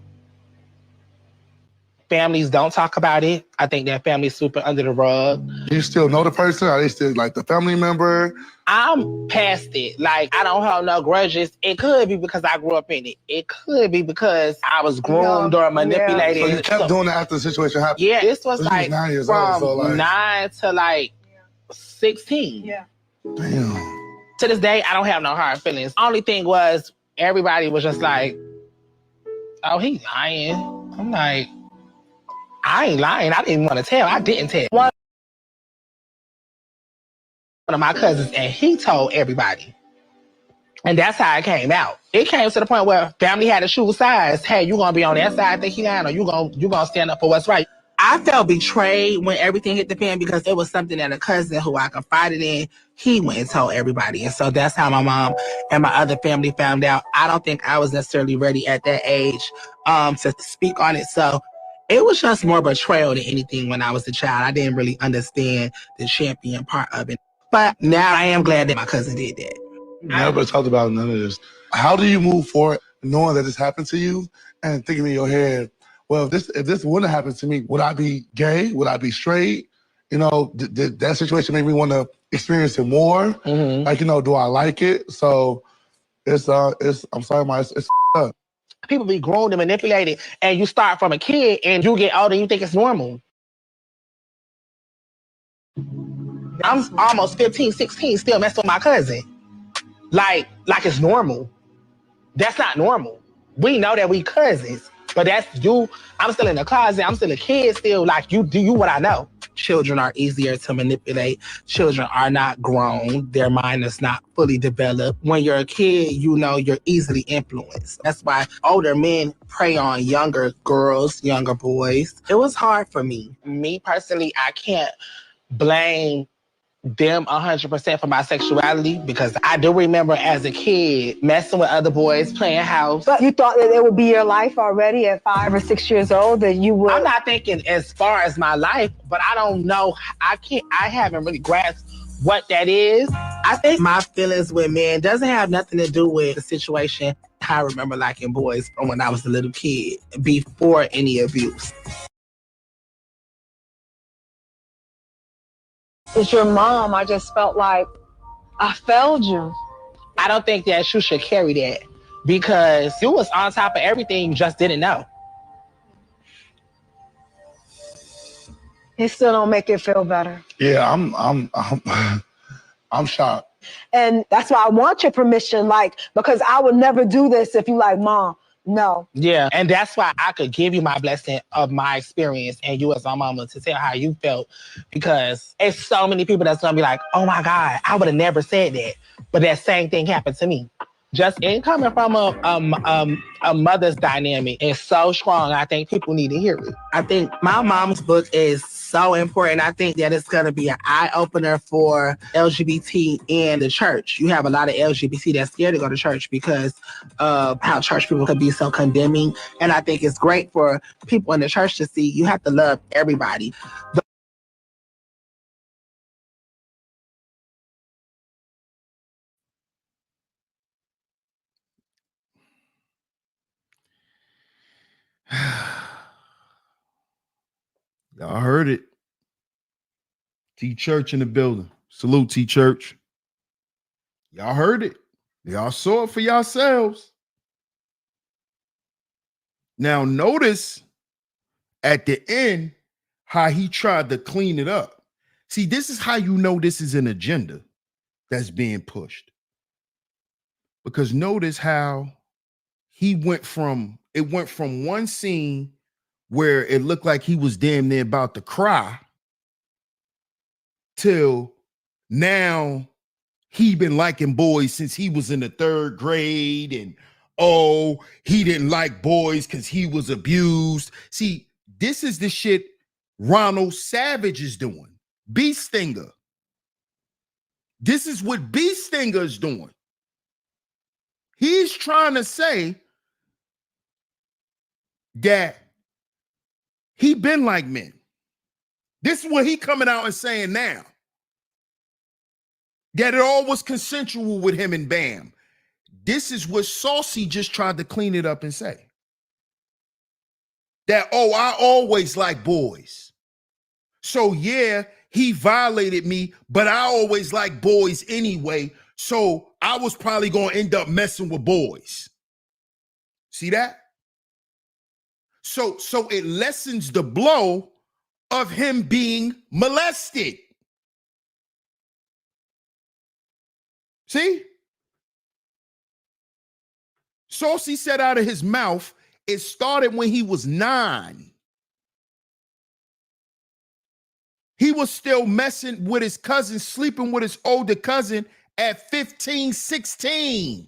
Families don't talk about it. I think that family's super under the rug. Do you still know the person? Are they still like the family member? I'm past it. Like, I don't hold no grudges. It could be because I grew up in it. It could be because I was groomed or manipulated. So you kept doing it after the situation happened? Yeah, this was like 9 years from old, so 9 to like 16. Yeah. Damn. To this day, I don't have no hard feelings. Only thing was, everybody was just like, oh, he's lying. I'm like, I ain't lying. I didn't want to tell. I didn't tell. One of my cousins, and he told everybody. And that's how it came out. It came to the point where family had to choose sides. Hey, you gonna be on that side, think he lying, or you gonna stand up for what's right. I felt betrayed when everything hit the fan because it was something that a cousin who I confided in, he went and told everybody. And so that's how my mom and my other family found out. I don't think I was necessarily ready at that age to speak on it. So it was just more betrayal than anything when I was a child. I didn't really understand the champion part of it. But now I am glad that my cousin did that. Never talked about none of this. How do you move forward knowing that this happened to you and thinking in your head, well, if this wouldn't happen to me, would I be gay? Would I be straight? You know, did that situation make me want to experience it more? Mm-hmm. Like, you know, do I like it? So it's I'm sorry, it's up. People be groomed and manipulated, and you start from a kid and you get older and you think it's normal. I'm almost 15, 16, still messing with my cousin. Like it's normal. That's not normal. We know that we cousins, but that's you. I'm still in the closet. I'm still a kid still. Like, you do what I know. Children are easier to manipulate. Children are not grown. Their mind is not fully developed. When you're a kid, you know you're easily influenced. That's why older men prey on younger girls, younger boys. It was hard for me. Me personally, I can't blame them 100% for my sexuality because I do remember as a kid messing with other boys, playing house. But you thought that it would be your life already at 5 or 6 years old, that you would? I'm not thinking as far as my life, but I don't know. I haven't really grasped what that is. I think my feelings with men doesn't have nothing to do with the situation. I remember liking boys from when I was a little kid, before any abuse. It's your mom. I just felt like I failed you. I don't think that you should carry that because you was on top of everything, you just didn't know. It still don't make it feel better. Yeah, I'm shocked. And that's why I want your permission, like, because I would never do this if you like, Mom, no. Yeah, and that's why I could give you my blessing of my experience and you as my mama to tell how you felt, because it's so many people that's gonna be like, oh my God, I would have never said that. But that same thing happened to me. Just in coming from a mother's dynamic is so strong. I think people need to hear it. I think my mom's book is so important. I think that it's gonna be an eye-opener for LGBT in the church. You have a lot of LGBT that's scared to go to church because of how church people could be so condemning. And I think it's great for people in the church to see you have to love everybody. Y'all heard it. T Church in the building. Salute, T Church. Y'all heard it. Y'all saw it for yourselves. Now notice at the end how he tried to clean it up. See, this is how you know this is an agenda that's being pushed. Because notice how it went from one scene where it looked like he was damn near about to cry till now he been liking boys since he was in the 3rd grade and oh, he didn't like boys because he was abused. See, this is the shit Ronald Savage is doing. Bee Stinger. This is what Bee Stinger is doing. He's trying to say that he been like men. This is what he coming out and saying now. That it all was consensual with him and Bam. This is what Saucy just tried to clean it up and say. That, oh, I always like boys. So yeah, he violated me, but I always like boys anyway. So I was probably going to end up messing with boys. See that? So it lessens the blow of him being molested. See? Saucy said out of his mouth, it started when he was 9. He was still messing with his cousin, sleeping with his older cousin at 15, 16.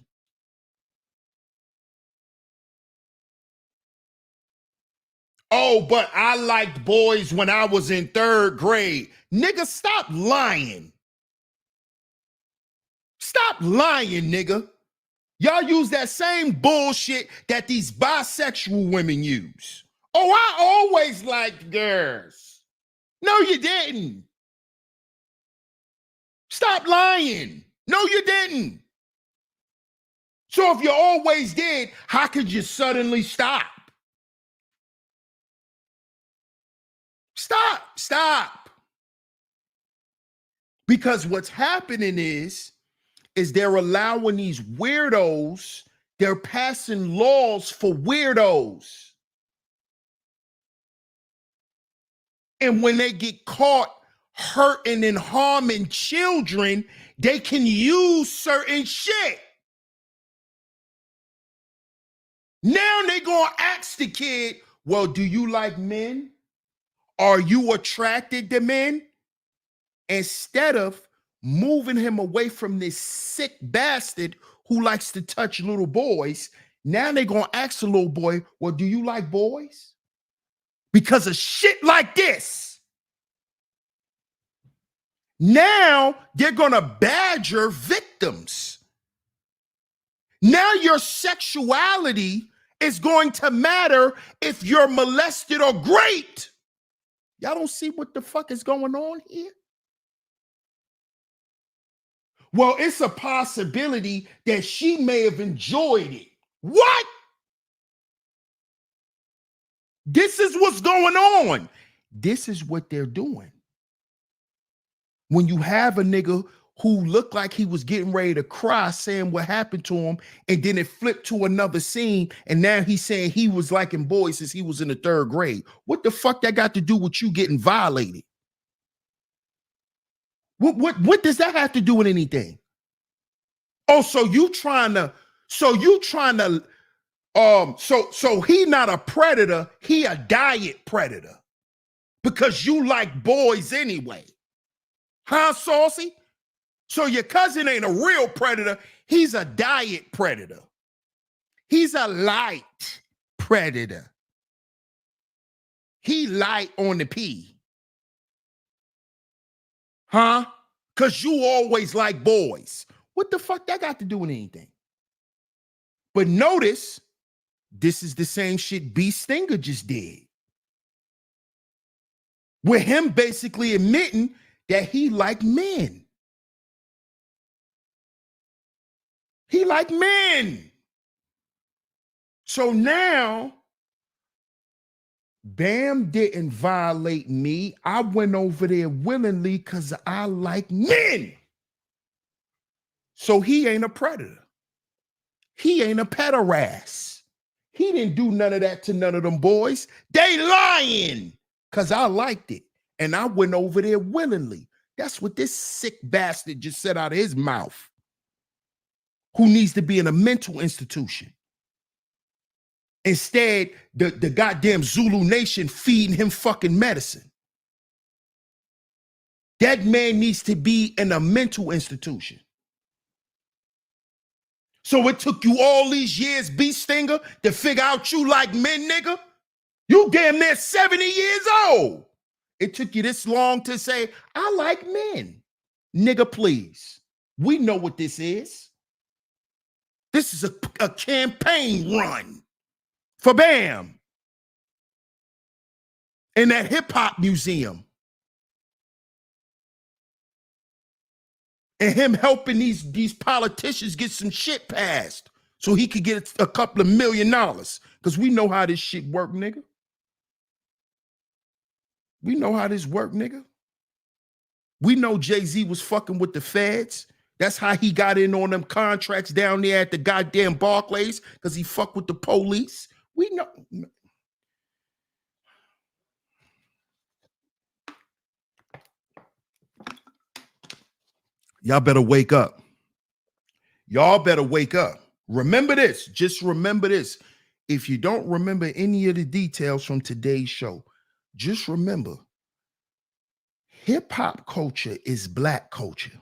Oh, but I liked boys when I was in 3rd grade. Nigga, stop lying. Stop lying, nigga. Y'all use that same bullshit that these bisexual women use. Oh, I always liked girls. No, you didn't. Stop lying. No, you didn't. So if you always did, how could you suddenly stop? Stop. Because what's happening is they're allowing these weirdos, they're passing laws for weirdos. And when they get caught hurting and harming children, they can use certain shit. Now they're going to ask the kid, well, do you like men? Are you attracted to men? Instead of moving him away from this sick bastard who likes to touch little boys, now they're going to ask the little boy, well, do you like boys? Because of shit like this. Now they're going to badger victims. Now your sexuality is going to matter if you're molested or raped. Y'all don't see what the fuck is going on here? Well, it's a possibility that she may have enjoyed it. What? This is what's going on. This is what they're doing. When you have a nigga who looked like he was getting ready to cry saying what happened to him, and then it flipped to another scene, and now he's saying he was liking boys since he was in the 3rd grade. What the fuck that got to do with you getting violated? What does that have to do with anything? Oh, so he not a predator, he a diet predator. Because you like boys anyway. Huh, Saucy? So your cousin ain't a real predator, he's a diet predator. He's a light predator. He light on the P. Huh? Because you always like boys. What the fuck that got to do with anything? But notice, this is the same shit Bee Stinger just did. With him basically admitting that he liked men. He liked men. So now, Bam didn't violate me. I went over there willingly because I like men. So he ain't a predator. He ain't a pederast. He didn't do none of that to none of them boys. They lying because I liked it. And I went over there willingly. That's what this sick bastard just said out of his mouth. Who needs to be in a mental institution. Instead, the goddamn Zulu Nation feeding him fucking medicine. That man needs to be in a mental institution. So it took you all these years, B Stinger, to figure out you like men, nigga? You damn near 70 years old. It took you this long to say, I like men. Nigga, please. We know what this is. This is a campaign run for BAM in that hip-hop museum. And him helping these politicians get some shit passed so he could get a couple of $1 million. Because we know how this shit work, nigga. We know how this work, nigga. We know Jay-Z was fucking with the feds. That's how he got in on them contracts down there at the goddamn Barclays, because he fucked with the police. We know. Y'all better wake up. Y'all better wake up. Remember this. Just remember this. If you don't remember any of the details from today's show, just remember, hip-hop culture is black culture.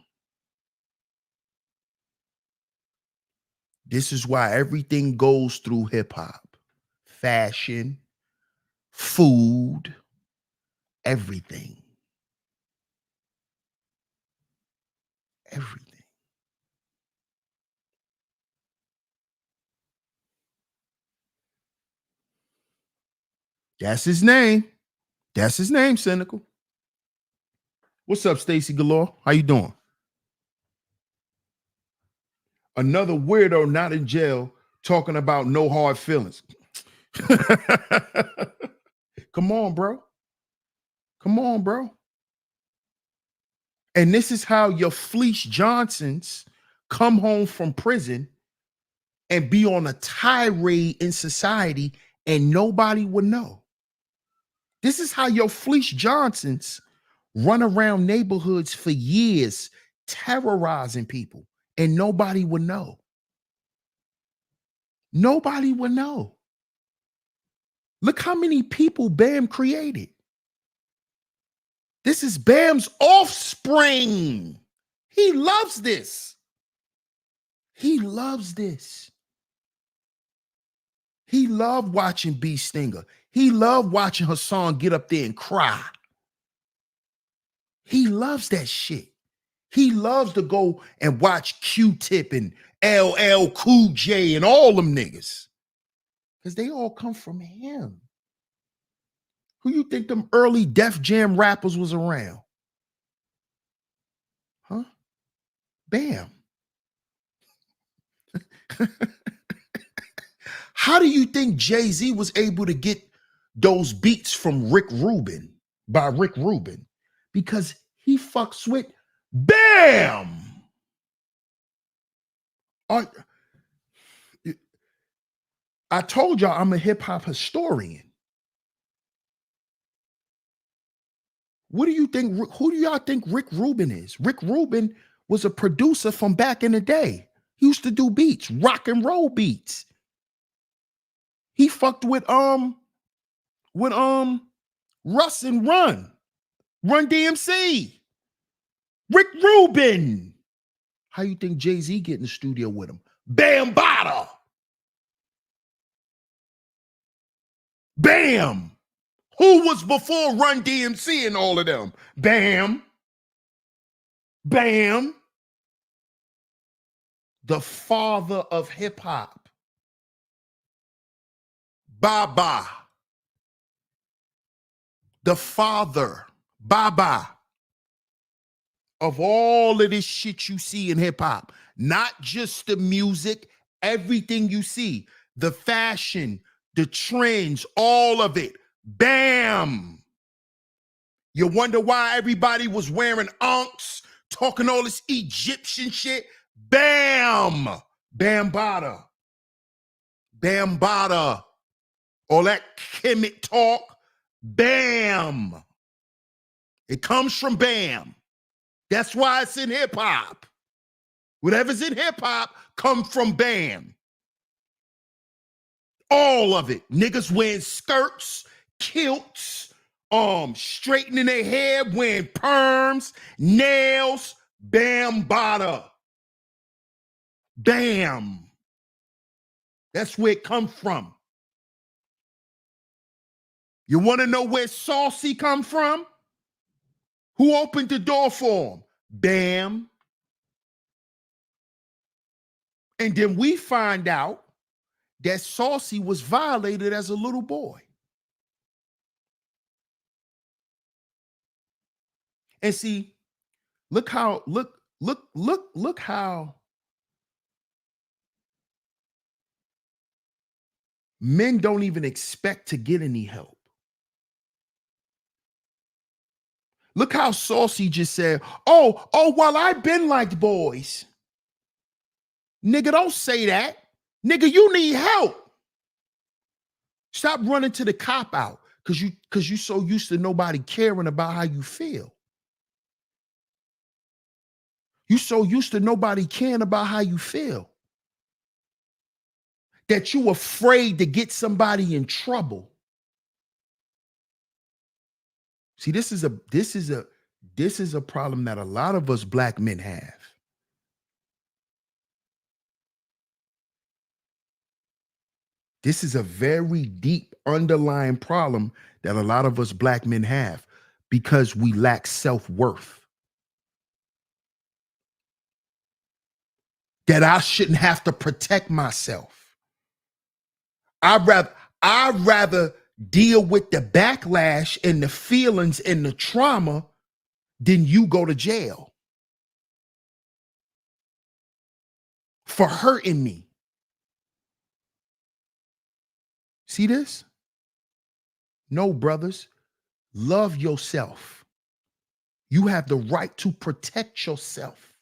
This is why everything goes through hip-hop. Fashion, food, everything. Everything. That's his name. That's his name, Cynical. What's up, Stacy Galore? How you doing? Another weirdo not in jail talking about no hard feelings. Come on, bro. Come on, bro. And this is how your Fleece Johnsons come home from prison and be on a tirade in society and nobody would know. This is how your Fleece Johnsons run around neighborhoods for years terrorizing people and nobody would know. Nobody would know. Look how many people BAM created. This is BAM's offspring. He loves this. He loves this. He loved watching B Stinger. He loved watching Hassan get up there and cry. He loves that shit. He loves to go and watch Q-Tip and LL Cool J and all them niggas. Because they all come from him. Who you think them early Def Jam rappers was around? Huh? BAM. How do you think Jay-Z was able to get those beats from Rick Rubin, by Rick Rubin? Because he fucks with BAM. I told y'all I'm a hip-hop historian. What do you think? Who do y'all think Rick Rubin is? Rick Rubin was a producer from back in the day. He used to do beats, rock and roll beats. He fucked with Russ and Run DMC. Rick Rubin. How you think Jay-Z get in the studio with him? Bam Bada. BAM. Who was before Run DMC and all of them? BAM. BAM. The father of hip hop. Baba. The father. Baba. Of all of this shit you see in hip hop. Not just the music, everything you see. The fashion, the trends, all of it. BAM. You wonder why everybody was wearing unks, talking all this Egyptian shit? BAM. Bam Bada. Bam Bada. All that Kemet talk. BAM. It comes from BAM. That's why it's in hip hop. Whatever's in hip hop come from BAM. All of it. Niggas wearing skirts, kilts, straightening their hair, wearing perms, nails. Bam Bada. BAM. That's where it come from. You want to know where Saucy come from? Who opened the door for him? Bam. And then we find out that Saucy was violated as a little boy. And see, look how men don't even expect to get any help. Look how Saucy just said, oh, well, I've been like boys. Nigga, don't say that. Nigga, you need help. Stop running to the cop out because you so used to nobody caring about how you feel. You so used to nobody caring about how you feel that you afraid to get somebody in trouble. See, this is a problem that a lot of us black men have. This is a very deep underlying problem that a lot of us black men have because we lack self-worth. That I shouldn't have to protect myself. I'd rather deal with the backlash and the feelings and the trauma than you go to jail for hurting me. See this? No, brothers, love yourself. You have the right to protect yourself.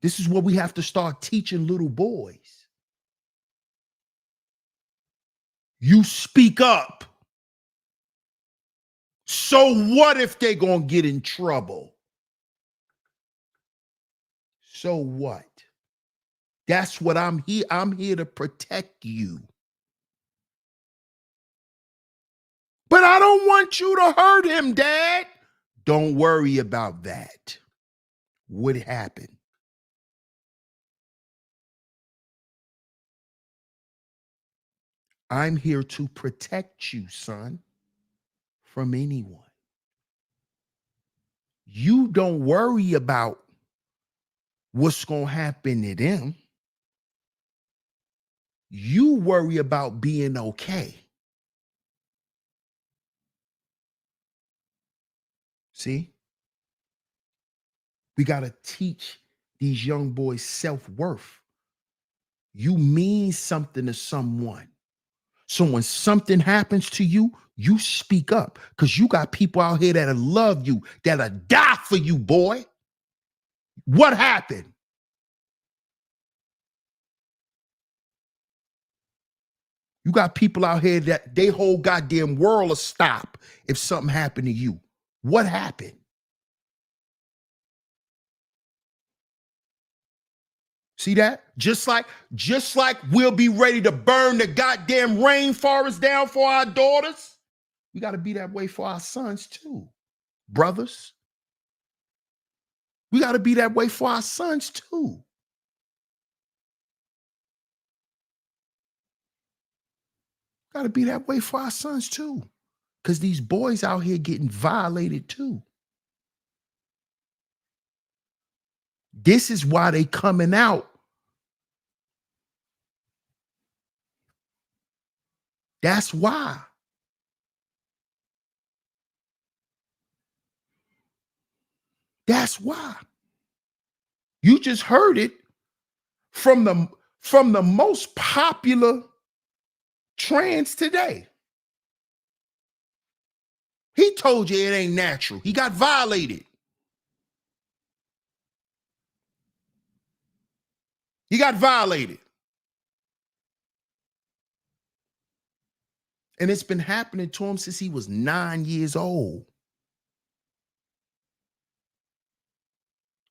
This is what we have to start teaching little boys. You speak up. So what if they're going to get in trouble? So what? That's what I'm here. I'm here to protect you. But I don't want you to hurt him, Dad. Don't worry about that. What happened? I'm here to protect you, son, from anyone. You don't worry about what's going to happen to them. You worry about being okay. See? We got to teach these young boys self-worth. You mean something to someone. So when something happens to you, you speak up because you got people out here that'll love you, that'll die for you, boy. What happened? You got people out here that they whole goddamn world will stop if something happened to you. What happened? See that? Just like we'll be ready to burn the goddamn rainforest down for our daughters, we got to be that way for our sons too, brothers. We got to be that way for our sons too. Got to be that way for our sons too. Because these boys out here getting violated too. This is why they coming out. That's why. That's why. You just heard it from the most popular trans today. He told you it ain't natural. He got violated. He got violated. And it's been happening to him since he was 9 years old.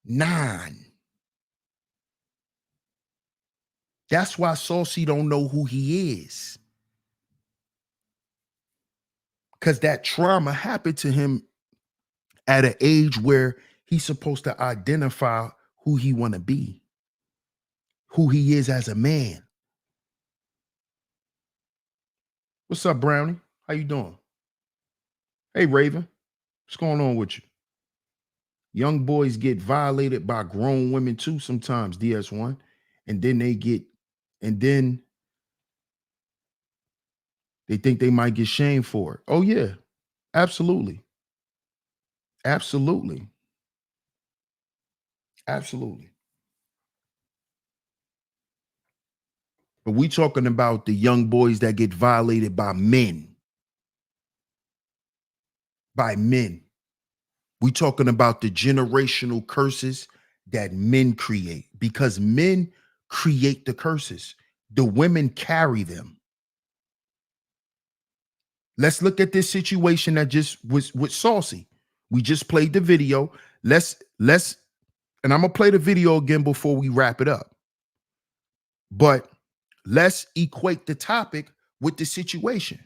9. That's why Saucy don't know who he is. Because that trauma happened to him at an age where he's supposed to identify who he want to be, who he is as a man. What's up, Brownie? How you doing? Hey, Raven. What's going on with you? Young boys get violated by grown women too sometimes, DS1. And then they think they might get shamed for it. Oh, yeah. Absolutely. Absolutely. Absolutely. But we talking about the young boys that get violated by men. By men. We talking about the generational curses that men create, because men create the curses. The women carry them. Let's look at this situation that just was with Saucy. We just played the video. Let's and I'm gonna play the video again before we wrap it up. But let's equate the topic with the situation.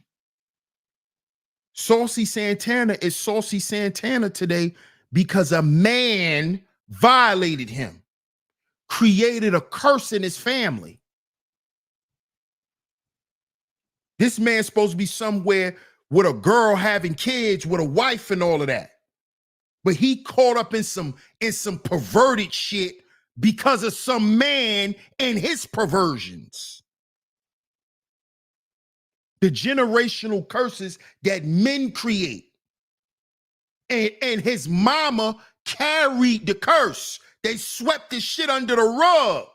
Saucy Santana is Saucy Santana today because a man violated him, created a curse in his family. This man's supposed to be somewhere with a girl having kids, with a wife and all of that. But he caught up in some perverted shit because of some man and his perversions. The generational curses that men create. And his mama carried the curse. They swept this shit under the rug.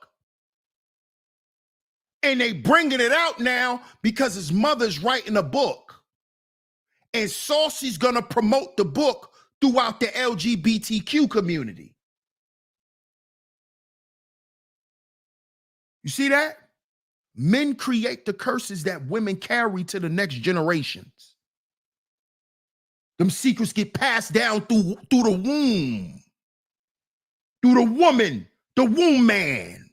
And they bringing it out now because his mother's writing a book. And Saucy's gonna promote the book throughout the LGBTQ community. You see that? Men create the curses that women carry to the next generations. Them secrets get passed down through the womb. Through the woman, the womb man.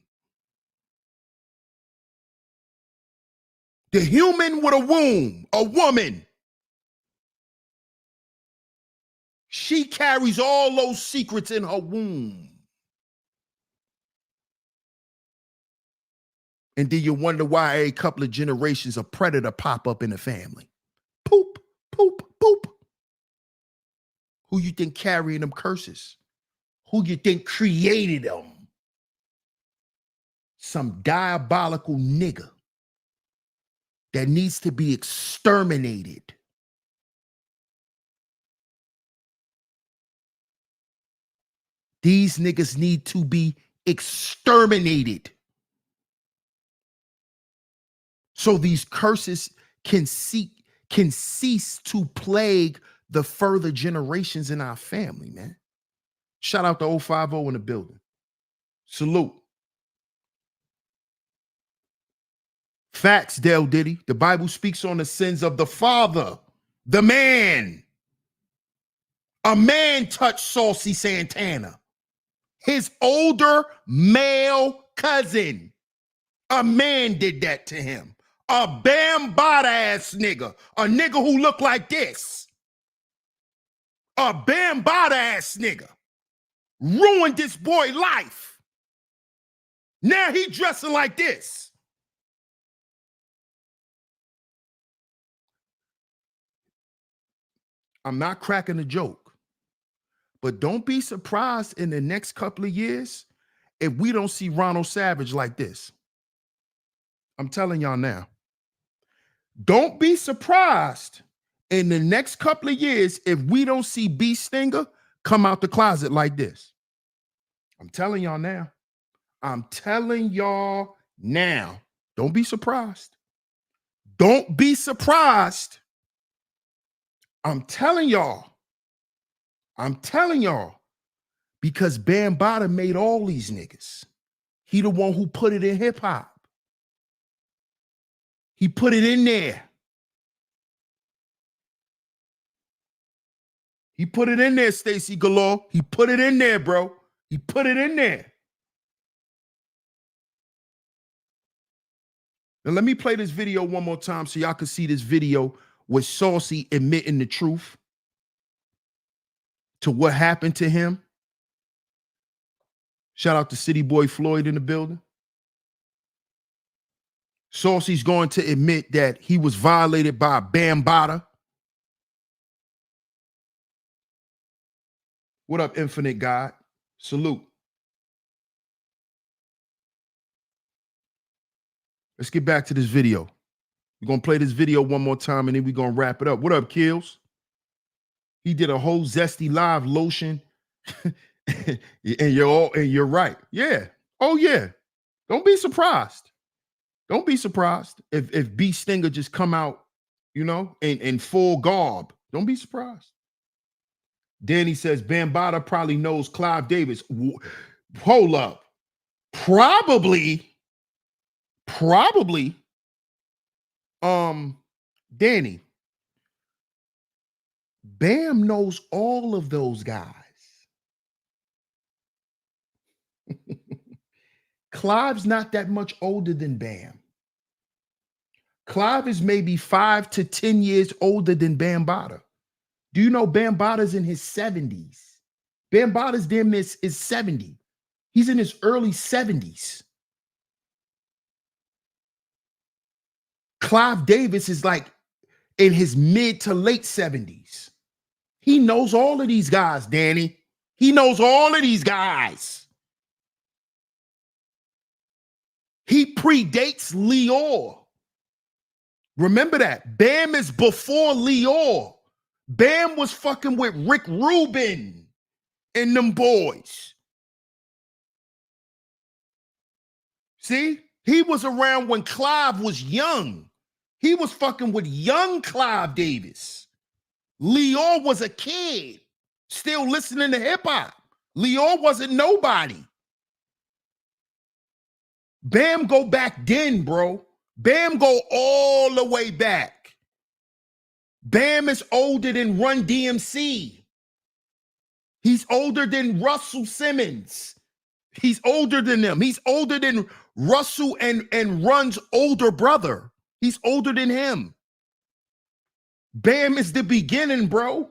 The human with a womb, a woman. She carries all those secrets in her womb. And then you wonder why a couple of generations a predator pop up in the family. Poop, poop, poop. Who you think carrying them curses? Who you think created them? Some diabolical nigga that needs to be exterminated. These niggas need to be exterminated. So these curses can cease to plague the further generations in our family, man. Shout out to 050 in the building. Salute. Facts, Dale Diddy. The Bible speaks on the sins of the father, the man. A man touched Saucy Santana. His older male cousin. A man did that to him. A bambada ass nigga. A nigga who looked like this. A bambada ass nigga. Ruined this boy life. Now he dressing like this. I'm not cracking a joke. But don't be surprised in the next couple of years if we don't see Ronald Savage like this. I'm telling y'all now. Don't be surprised in the next couple of years if we don't see B Stinger come out the closet like this. I'm telling y'all now. I'm telling y'all now. Don't be surprised. Don't be surprised. I'm telling y'all. I'm telling y'all. Because Bambaataa made all these niggas. He the one who put it in hip hop. He put it in there. He put it in there, Stacy Galore. He put it in there, bro. He put it in there. Now let me play this video one more time so y'all can see this video with Saucy admitting the truth to what happened to him. Shout out to City Boy Floyd in the building. Saucy's going to admit that he was violated by Bambaataa. What up, Infinite God? Salute. Let's get back to this video. We're going to play this video one more time and then we're going to wrap it up. What up, Kills? He did a whole Zesty Live lotion. and you're right. Yeah. Oh, yeah. Don't be surprised. Don't be surprised if B Stinger just come out, you know, in full garb. Don't be surprised. Danny says Bambaataa probably knows Clive Davis. Hold up. Probably. Danny. Bam knows all of those guys. Clive's not that much older than Bam. Clive is maybe 5 to 10 years older than Bambaataa. Do you know Bambaata's in his 70s? Bambaata's damn near is 70. He's in his early 70s. Clive Davis is like in his mid to late 70s. He knows all of these guys, Danny. He knows all of these guys. He predates Lior. Remember that. Bam is before Lior. Bam was fucking with Rick Rubin and them boys. See? He was around when Clive was young. He was fucking with young Clive Davis. Lior was a kid, still listening to hip-hop. Lior wasn't nobody. Bam go back then, bro. Bam go all the way back. Bam is older than Run DMC. He's older than Russell Simmons. He's older than them. He's older than Russell and Run's older brother. He's older than him. Bam is the beginning, bro.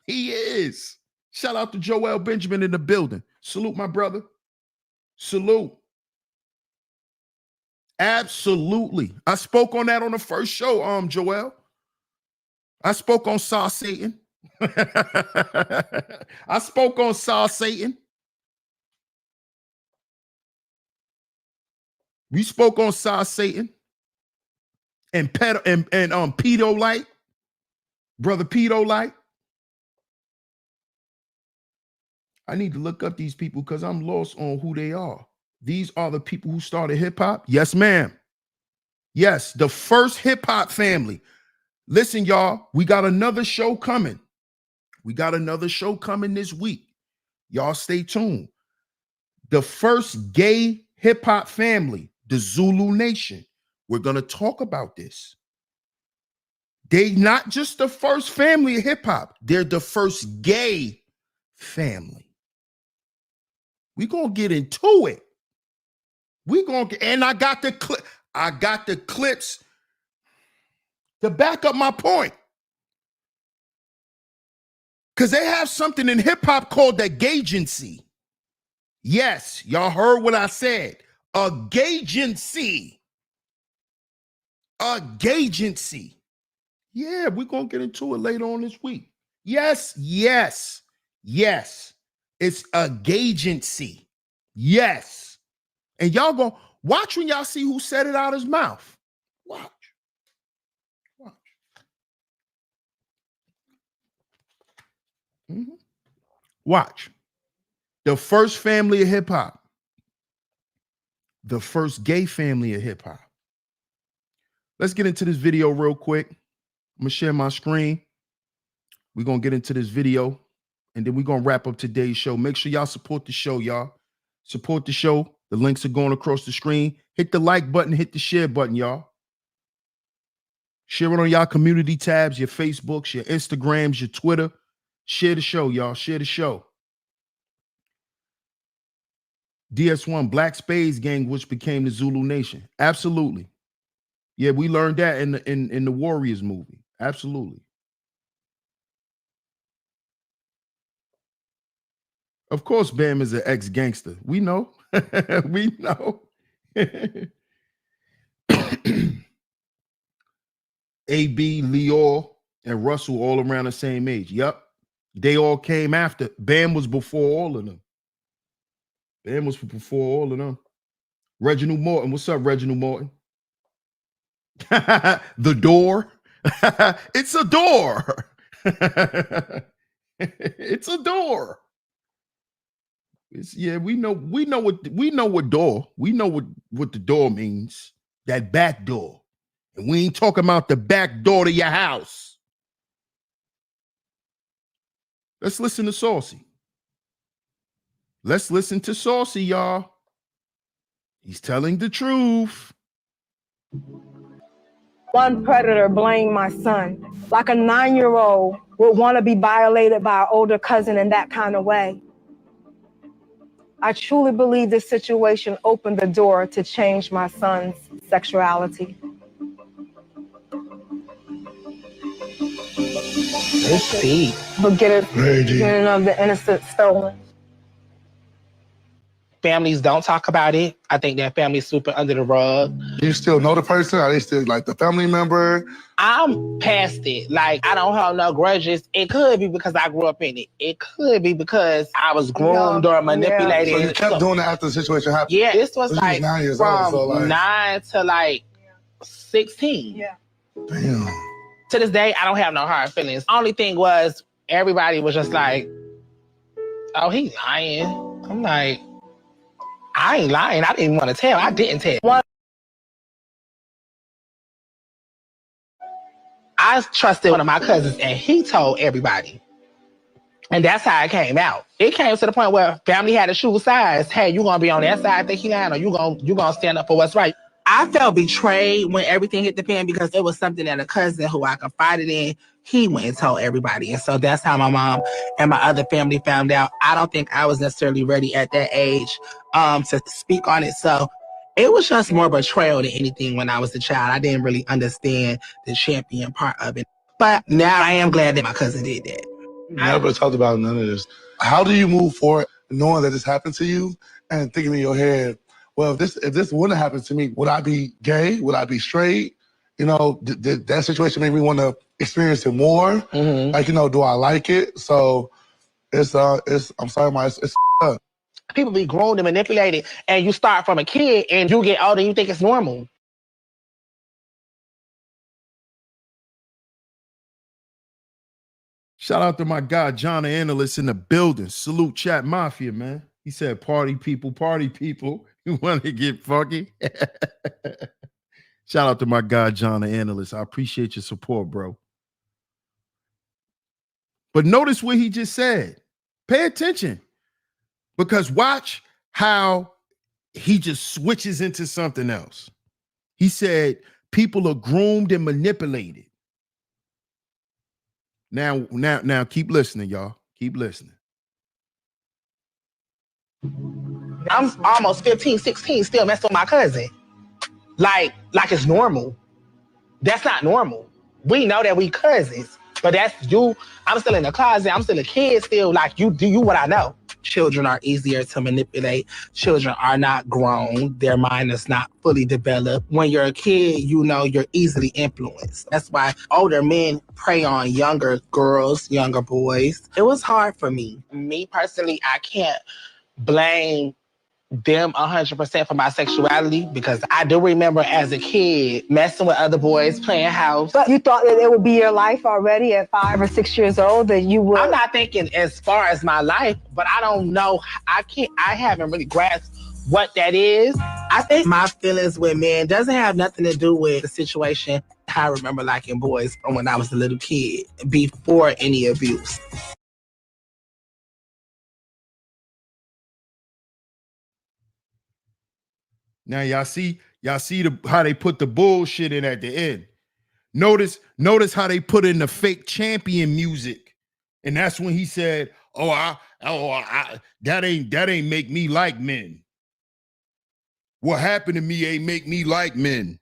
He is. Shout out to Joel Benjamin in the building. Salute, my brother. Salute. Absolutely. I spoke on that on the first show, Joel. I spoke on Saw Satan. I spoke on Saw Satan. We spoke on Saw Satan and Pedo Light, brother Pedo Light. I need to look up these people because I'm lost on who they are. These are the people who started hip hop. Yes, ma'am. Yes, the first hip hop family. Listen, y'all, we got another show coming. We got another show coming this week. Y'all stay tuned. The first gay hip hop family, the Zulu Nation. We're going to talk about this. They not just the first family of hip hop. They're the first gay family. We're going to get into it. We're going to, and I got the clips to back up my point. Because they have something in hip hop called the gagency. Yes, y'all heard what I said. A gagency. A gagency. Yeah, we're going to get into it later on this week. Yes. It's a gagency. Yes. And y'all going to watch when y'all see who said it out his mouth. Watch. Watch. The first family of hip hop. The first gay family of hip hop. Let's get into this video real quick. I'm going to share my screen. We're going to get into this video and then we're going to wrap up today's show. Make sure y'all support the show, y'all. Support the show. The links are going across the screen. Hit the like button, hit the share button, y'all. Share it on y'all community tabs, your Facebooks, your Instagrams, your Twitter. Share the show, y'all. Share the show. DS1, Black Spades Gang, which became the Zulu Nation. Absolutely. Yeah, we learned that in the Warriors movie. Absolutely. Of course, Bam is an ex-gangster. We know. We know. AB, Leor, and Russell all around the same age. Yep. They all came after. Bam was before all of them. Bam was before all of them. Reginald Morton. What's up, Reginald Morton? The door. It's a door. It's a door. Yeah, we know what door. We know what the door means. That back door. And we ain't talking about the back door to your house. Let's listen to Saucy. Let's listen to Saucy, y'all. He's telling the truth. One predator blamed my son, like a 9-year-old would want to be violated by an older cousin in that kind of way. I truly believe this situation opened the door to change my son's sexuality. It's deep. But getting of the innocent stolen. Families don't talk about it. I think that family's super under the rug. Do you still know the person? Are they still like the family member? I'm past it. Like, I don't have no grudges. It could be because I grew up in it. It could be because I was groomed or manipulated. So you kept doing it after the situation happened? Yeah, this was like 9 years from old, so 9 to like 16. Yeah. Damn. To this day, I don't have no hard feelings. Only thing was, everybody was just like, oh, he's lying. I'm like, I ain't lying. I didn't want to tell. I didn't tell. I trusted one of my cousins, and he told everybody. And that's how it came out. It came to the point where family had to choose sides. Hey, you gonna be on that side of the line, or you gonna stand up for what's right. I felt betrayed when everything hit the fan because it was something that a cousin who I confided in, he went and told everybody. And so that's how my mom and my other family found out. I don't think I was necessarily ready at that age to speak on it. So it was just more betrayal than anything when I was a child. I didn't really understand the champion part of it. But now I am glad that my cousin did that. Never talked about none of this. How do you move forward knowing that this happened to you and thinking in your head, well, if this wouldn't happen to me, would I be gay? Would I be straight? You know, did that situation make me want to experience it more? Mm-hmm. Like, you know, do I like it? So I'm sorry, it's up. People be groomed and manipulated, and you start from a kid and you get older and you think it's normal. Shout out to my guy, John the Analyst in the building. Salute Chat Mafia, man. He said, party people, you want to get funky? Shout out to my guy, John the Analyst. I appreciate your support, bro. But notice what he just said. Pay attention. Because watch how he just switches into something else. He said, people are groomed and manipulated. Now, keep listening, y'all. Keep listening. I'm almost 15, 16, still messing with my cousin. Like it's normal. That's not normal. We know that we cousins, but that's you. I'm still in the closet. I'm still a kid still. Like, you do what I know. Children are easier to manipulate. Children are not grown. Their mind is not fully developed. When you're a kid, you know you're easily influenced. That's why older men prey on younger girls, younger boys. It was hard for me. Me personally, I can't blame them 100% for my sexuality, because I do remember as a kid messing with other boys, playing house. But you thought that it would be your life already at 5 or 6 years old, that you would? I'm not thinking as far as my life, but I don't know. I haven't really grasped what that is. I think my feelings with men doesn't have nothing to do with the situation. I remember liking boys from when I was a little kid, before any abuse. Now y'all see how they put the bullshit in at the end. Notice how they put in the fake champion music, and that's when he said, that ain't make me like men. What happened to me ain't make me like men.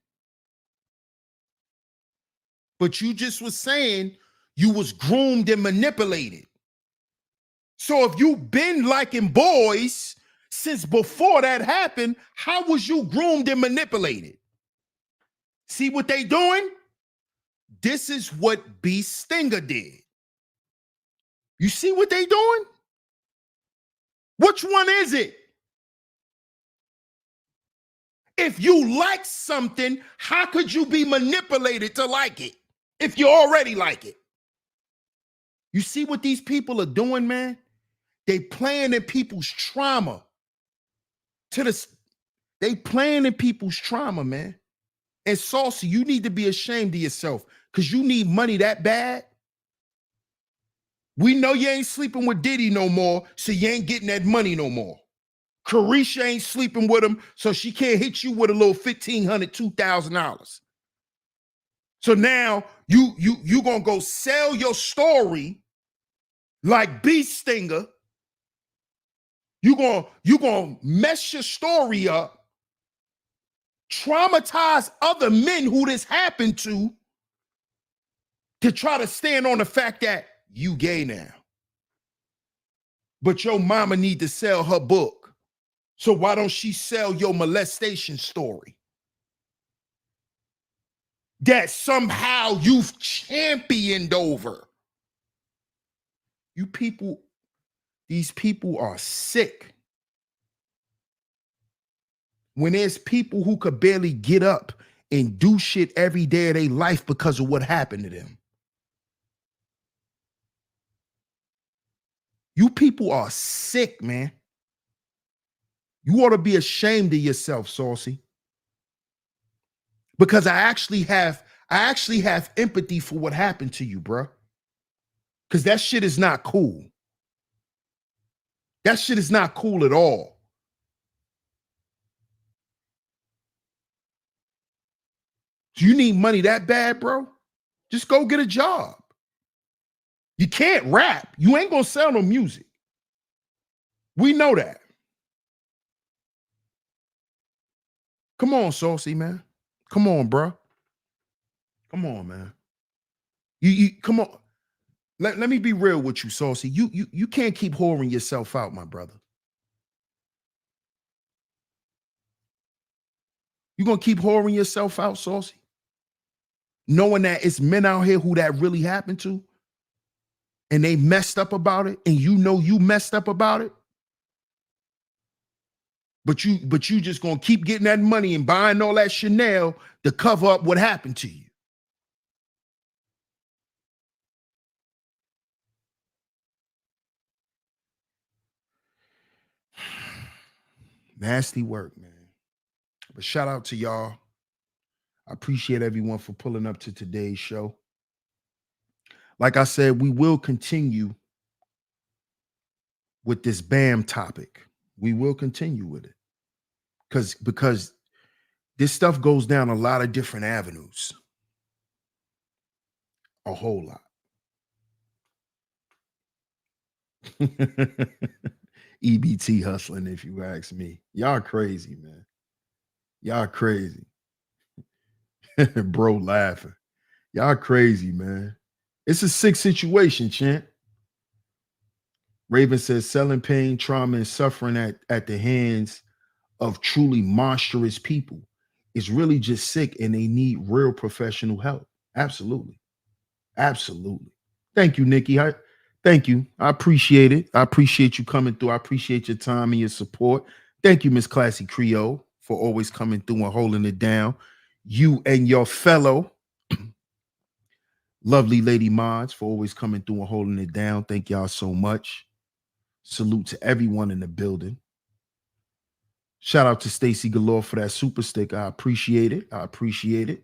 But you just was saying you was groomed and manipulated. So if you been liking boys since before that happened, how was you groomed and manipulated? See what they doing? This is what B Stinger did. You see what they doing? Which one is it? If you like something, how could you be manipulated to like it if you already like it? You see what these people are doing, man? They playing in people's trauma. They playing in people's trauma, man. And Saucy, you need to be ashamed of yourself because you need money that bad. We know you ain't sleeping with Diddy no more, so you ain't getting that money no more. Carisha ain't sleeping with him, so she can't hit you with a little $1,500, $2,000. So now you gonna go sell your story like B Stinger. You gonna mess your story up, traumatize other men who this happened to try to stand on the fact that you gay now. But your mama need to sell her book. So why don't she sell your molestation story? That somehow you've championed over. You people, these people are sick. When there's people who could barely get up and do shit every day of their life because of what happened to them. You people are sick, man. You ought to be ashamed of yourself, Saucy. Because I actually have empathy for what happened to you, bro. Because that shit is not cool. That shit is not cool at all. Do you need money that bad, bro? Just go get a job. You can't rap. You ain't gonna sell no music. We know that. Come on, Saucy, man. Come on, bro. Come on, man. You come on. Let me be real with you, Saucy. You can't keep whoring yourself out, my brother. You gonna keep whoring yourself out, Saucy? Knowing that it's men out here who that really happened to, and they messed up about it, and you know you messed up about it. But you just gonna keep getting that money and buying all that Chanel to cover up what happened to you. Nasty work, man. But shout out to y'all. I appreciate everyone for pulling up to today's show. Like I said, we will continue with this BAM topic. We will continue with it. Because this stuff goes down a lot of different avenues. A whole lot. EBT hustling, if you ask me. Y'all crazy, man. Y'all crazy. Bro laughing. Y'all crazy, man. It's a sick situation, champ. Raven says selling pain, trauma, and suffering at the hands of truly monstrous people is really just sick, and they need real professional help. Absolutely. Absolutely. Thank you, Nikki. Thank you. I appreciate it. I appreciate you coming through. I appreciate your time and your support. Thank you, Miss Classy Creole, for always coming through and holding it down. You and your fellow lovely lady mods for always coming through and holding it down. Thank y'all so much. Salute to everyone in the building. Shout out to Stacy Galore for that super stick. I appreciate it. I appreciate it.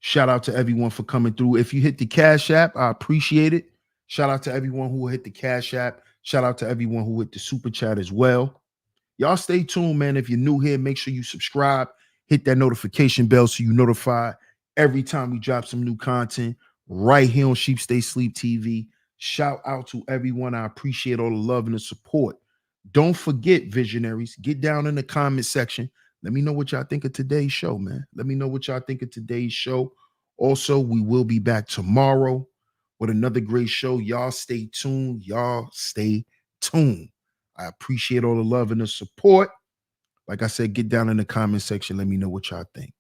Shout out to everyone for coming through. If you hit the Cash App, I appreciate it. Shout out to everyone who hit the Cash App. Shout out to everyone who hit the super chat as well. Y'all stay tuned, man. If you're new here, make sure you subscribe. Hit that notification bell so you notify every time we drop some new content right here on Sheep Stay Sleep TV. Shout out to everyone. I appreciate all the love and the support. Don't forget, visionaries, get down in the comment section. Let me know what y'all think of today's show, man. Let me know what y'all think of today's show. Also, we will be back tomorrow with another great show. Y'all stay tuned. Y'all stay tuned. I appreciate all the love and the support. Like I said, get down in the comment section. Let me know what y'all think.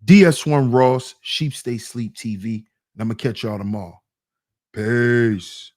DS1 Ross, Sheep Stay Sleep TV. And I'm going to catch y'all tomorrow. Peace.